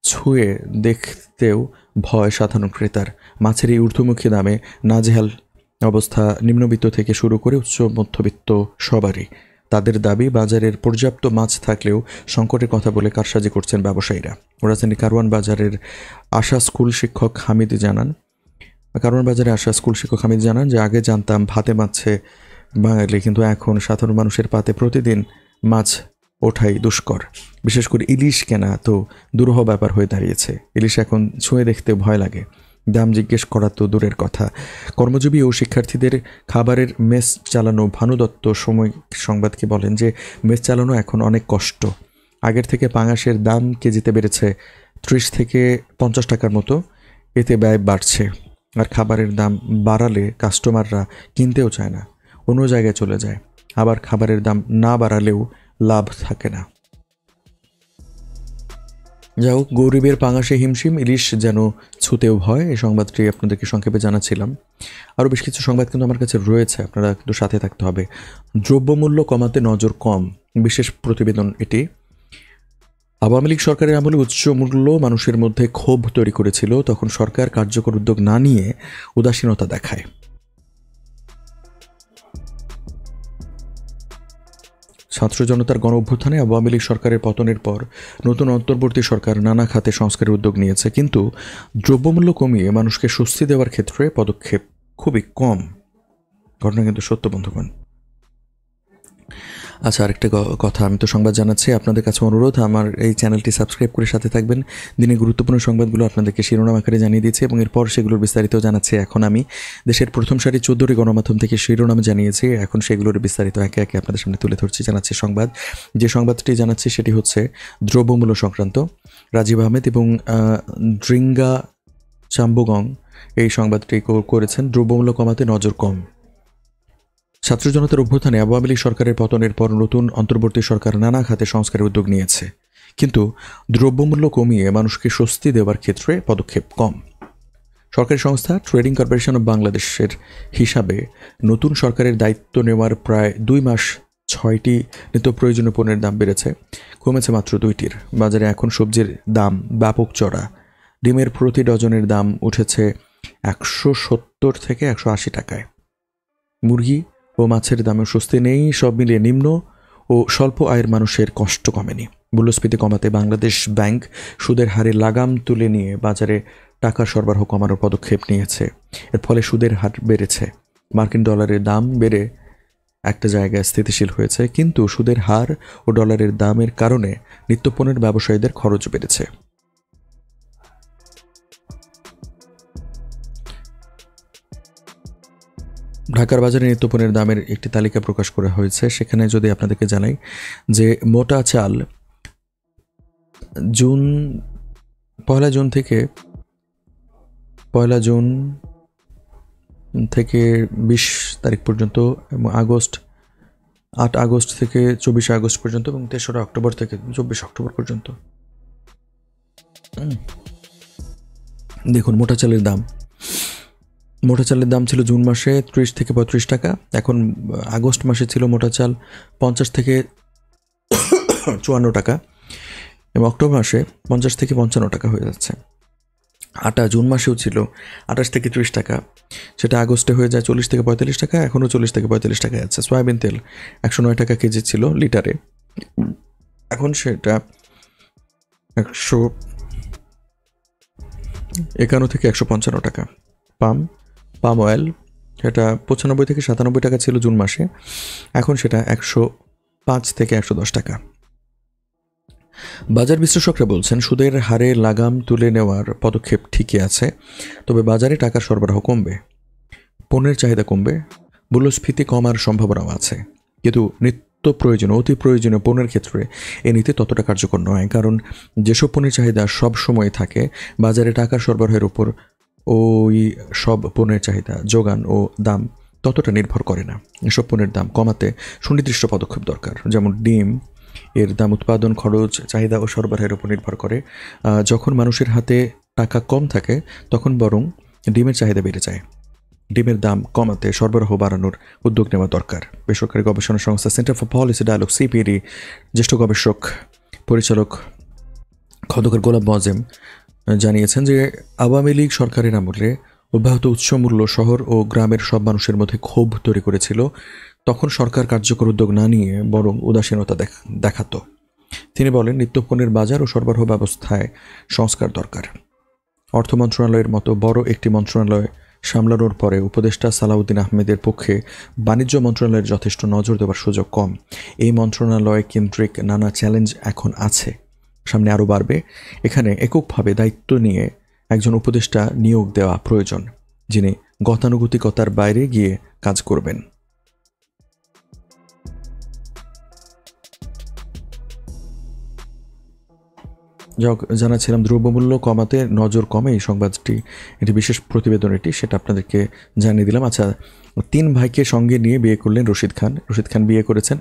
ছুঁয়ে দেখতেও ভয় সাধারণ ক্রেতার। মাছের এই ঊর্ধ্বমুখী দামে নাজেহাল অবস্থা নিম্নবিত্ত থেকে শুরু করে উচ্চ মধ্যবিত্ত সবারই। তাদের দাবি, বাজারের পর্যাপ্ত মাছ থাকলেও সংকটের কথা বলে কারসাজি করছেন ব্যবসায়ীরা। রাজধানী কারওয়ান বাজারের আশা স্কুল শিক্ষক হামিদ জানান যে আগে জানতাম ভাতে মাছে বাঙালি, কিন্তু এখন সাধারণ মানুষের পাতে প্রতিদিন মাছ ওঠাই দুষ্কর। বিশেষ করে ইলিশ কেনা তো দুরূহ ব্যাপার হয়ে দাঁড়িয়েছে। ইলিশ এখন ছুঁয়ে দেখতে ভয় লাগে, দাম জিজ্ঞেস করা তো দূরের কথা। কর্মজীবী ও শিক্ষার্থীদের খাবারের মেস চালানো ভানু দত্ত সময় সংবাদকে বলেন যে মেস চালানো এখন অনেক কষ্ট। আগের থেকে পাঙাশের দাম কেজিতে বেড়েছে ৩০ থেকে ৫০ টাকার মতো। এতে ব্যয় বাড়ছে। আর খাবারের দাম বাড়ালে কাস্টমাররা কিনতেও চায় না, অন্য জায়গায় চলে যায়। আবার খাবারের দাম না বাড়ালেও লাভ থাকে না। যাই হোক, গরিবের পাঙাশে হিমশিম, ইলিশ যেন ছুতেও ভয়, এই সংবাদটি আপনাদেরকে সংক্ষেপে জানাচ্ছিলাম। আরও বেশ কিছু সংবাদ কিন্তু আমার কাছে রয়েছে, আপনারা কিন্তু সাথে থাকতে হবে। দ্রব্যমূল্য কমাতে নজর কম, বিশেষ প্রতিবেদন এটি। আওয়ামী লীগ সরকারের আমলে উচ্চ মূল্য মানুষের মধ্যে ক্ষোভ তৈরি করেছিল। তখন সরকার কার্যকর উদ্যোগ না নিয়ে উদাসীনতা দেখায়। ছাত্র জনতার গণ অভ্যুত্থানে আওয়ামী লীগ সরকারের পতনের পর নতুন অন্তর্বর্তী সরকার নানা খাতে সংস্কারের উদ্যোগ নিয়েছে, কিন্তু দ্রব্যমূল্য কমিয়ে মানুষকে স্বস্তি দেওয়ার ক্ষেত্রে পদক্ষেপ খুবই কম। ঘটনা কিন্তু সত্য বন্ধুগণ। আচ্ছা, আরেকটা কথা, আমি তো সংবাদ জানাচ্ছি, আপনাদের কাছে অনুরোধ আমার এই চ্যানেলটি সাবস্ক্রাইব করে সাথে থাকবেন। দিনে গুরুত্বপূর্ণ সংবাদগুলো আপনাদেরকে শিরোনাম আকারে জানিয়ে দিয়েছি এবং এরপর সেগুলোর বিস্তারিত জানাচ্ছি। এখন আমি দেশের প্রথম সারি 14টি গণমাধ্যম থেকে শিরোনাম জানিয়েছি, এখন সেগুলোর বিস্তারিত একে একে আপনাদের সামনে তুলে ধরছি, জানাচ্ছি সংবাদ। যে সংবাদটি জানাচ্ছি সেটি হচ্ছে দ্রব্যমূল্য সংক্রান্ত। রাজীব আহমেদ এবং ড্রিঙ্গা চাম্বুগং এই সংবাদটি করেছেন, দ্রব্যমূল্য কমাতে নজর কম। ছাত্র জনতার অভ্যুত্থানে আওয়ামী লীগ সরকারের পতনের পর নতুন অন্তর্বর্তী সরকার নানা খাতে সংস্কারের উদ্যোগ নিয়েছে, কিন্তু দ্রব্যমূল্য কমিয়ে মানুষকে স্বস্তি দেওয়ার ক্ষেত্রে পদক্ষেপ কম। সরকারি সংস্থা ট্রেডিং কর্পোরেশন অব বাংলাদেশের হিসাবে নতুন সরকারের দায়িত্ব নেওয়ার প্রায় 2 মাস 6টি নিত্য প্রয়োজনীয় পণ্যের দাম বেড়েছে, কমেছে মাত্র 2টির। বাজারে এখন সবজির দাম ব্যাপক চড়া। ডিমের প্রতি ডজনের দাম উঠেছে 170 থেকে 180 টাকায়। মুরগি ও মাছের দামে স্বস্তি নেই। সব মিলিয়ে নিম্ন ও ও স্বল্প আয়ের মানুষের কষ্ট কমেনি। মূল্যস্ফীতি কমাতে বাংলাদেশ ব্যাংক সুদের হারে লাগাম তুলে নিয়ে বাজারে টাকার সরবরাহ কমানোর পদক্ষেপ নিয়েছে। এর ফলে সুদের হার বেড়েছে, মার্কিন ডলারের দাম বেড়ে একটা জায়গায় স্থিতিশীল হয়েছে, কিন্তু সুদের হার ও ডলারের দামের কারণে নিত্যপণ্যের ব্যবসায়ীদের খরচ বেড়েছে। ঢাকার বাজারে নিত্যপণ্যের দামের একটি তালিকা প্রকাশ করা হয়েছে। সেখানে যদি আপনাদেরকে জানাই যে মোটা চাল পয়লা জুন থেকে 20 তারিখ পর্যন্ত এবং 8 আগস্ট থেকে 24 আগস্ট পর্যন্ত এবং 3রা অক্টোবর থেকে 24 অক্টোবর পর্যন্ত। দেখুন মোটা চালের দাম ছিল জুন মাসে 30 থেকে 35 টাকা। এখন আগস্ট মাসে ছিল মোটা চাল 50 থেকে 54 টাকা এবং অক্টোবর মাসে 50 থেকে 55 টাকা হয়ে যাচ্ছে। আটা জুন মাসেও ছিল 28 থেকে 30 টাকা, সেটা আগস্টে হয়ে যায় 40 থেকে 45 টাকা, এখনও 40 থেকে 45 টাকায় আছে। সয়াবিন তেল 109 টাকা কেজি ছিল লিটারে, এখন সেটা 151 থেকে 155 টাকা। পাম অয়েল সেটা 95 থেকে 97 টাকা ছিল জুন মাসে, এখন সেটা 105 থেকে 110 টাকা। বাজার বিশ্লেষকরা বলছেন সুদের হারে লাগাম তুলে নেওয়ার পদক্ষেপ ঠিকই আছে, তবে বাজারে টাকার সরবরাহ কমবে, পণ্যের চাহিদা কমবে, মূল্যস্ফীতি কমার সম্ভাবনাও আছে। কিন্তু অতি প্রয়োজনীয় পণ্যের ক্ষেত্রে এই নীতি ততটা কার্যকর নয়, কারণ যেসব পণ্যের চাহিদা সব সময় থাকে বাজারে টাকার সরবরাহের উপর ওই সব পণ্যের চাহিদা, যোগান ও দাম ততটা নির্ভর করে না। এসব পণ্যের দাম কমাতে সুনির্দিষ্ট পদক্ষেপ দরকার, যেমন ডিম এর দাম উৎপাদন খরচ, চাহিদা ও সরবরাহের উপর নির্ভর করে। যখন মানুষের হাতে টাকা কম থাকে তখন বরং ডিমের চাহিদা বেড়ে যায়। ডিমের দাম কমাতে সরবরাহ বাড়ানোর উদ্যোগ নেওয়া দরকার। বেসরকারি গবেষণা সংস্থা centre for policy dialogue CPD জ্যেষ্ঠ গবেষক পরিচালক খন্দকার গোলাম মোয়াজ্জেম জানিয়েছেন যে আওয়ামী লীগ সরকারের আমলে অব্যাহত উচ্চমূল্য শহর ও গ্রামের সব মানুষের মধ্যে ক্ষোভ তৈরি করেছিল। তখন সরকার কার্যকর উদ্যোগ না নিয়ে বরং উদাসীনতা দেখাতো। তিনি বলেন, নিত্যপণ্যের বাজার ও সরবরাহ ব্যবস্থায় সংস্কার দরকার। অর্থ মন্ত্রণালয়ের মতো বড় একটি মন্ত্রণালয় সামলানোর পরে উপদেষ্টা সালাউদ্দিন আহমেদের পক্ষে বাণিজ্য মন্ত্রণালয়ের যথেষ্ট নজর দেওয়ার সুযোগ কম। এই মন্ত্রণালয় কেন্দ্রিক নানা চ্যালেঞ্জ এখন আছে, সামনে আরও বাড়বে। এখানে এককভাবে দায়িত্ব নিয়ে একজন উপদেষ্টা নিয়োগ দেওয়া প্রয়োজন, যিনি গতানুগতিকতার বাইরে গিয়ে কাজ করবেন। জানাচ্ছিলাম দ্রব্যমূল্য কমাতে নজর কমে এই সংবাদটি, এটি বিশেষ প্রতিবেদন, সেটা আপনাদেরকে জানিয়ে দিলাম। আচ্ছা, 3 ভাইকে সঙ্গে নিয়ে বিয়ে করলেন রশিদ খান বিয়ে করেছেন,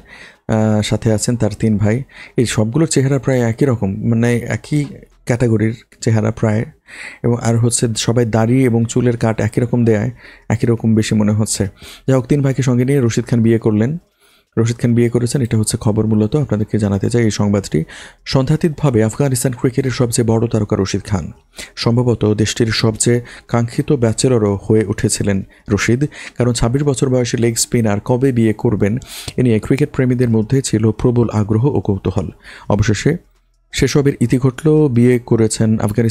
সাথে আছেন তার 3 ভাই। এই সবগুলোর চেহারা প্রায় একই রকম, মানে একই ক্যাটাগরির চেহারা প্রায়, এবং আর হচ্ছে সবাই দাড়ি এবং চুলের কাট একই রকম দেয়, একই রকম বেশি মনে হচ্ছে। যাই হোক, 3 ভাইকে সঙ্গে নিয়ে রশিদ খান বিয়ে করেছেন, এটা হচ্ছে খবর। মূলত আপনাদেরকে জানাতে চাই এই সংবাদটি। সন্দেহাতীতভাবে আফগানিস্তান ক্রিকেটের সবচেয়ে বড় তারকা রশিদ খান, সম্ভবত দেশটির সবচেয়ে কাঙ্ক্ষিত ব্যাচেলরও হয়ে উঠেছিলেন রশিদ, কারণ 26 বছর বয়সী লেগ স্পিনার কবে বিয়ে করবেন এ নিয়ে ক্রিকেট প্রেমীদের মধ্যে ছিল প্রবল আগ্রহ ও কৌতূহল। অবশেষে সেসবের ইতি ঘটল, বিয়ে করেছেন আফগানিস্তান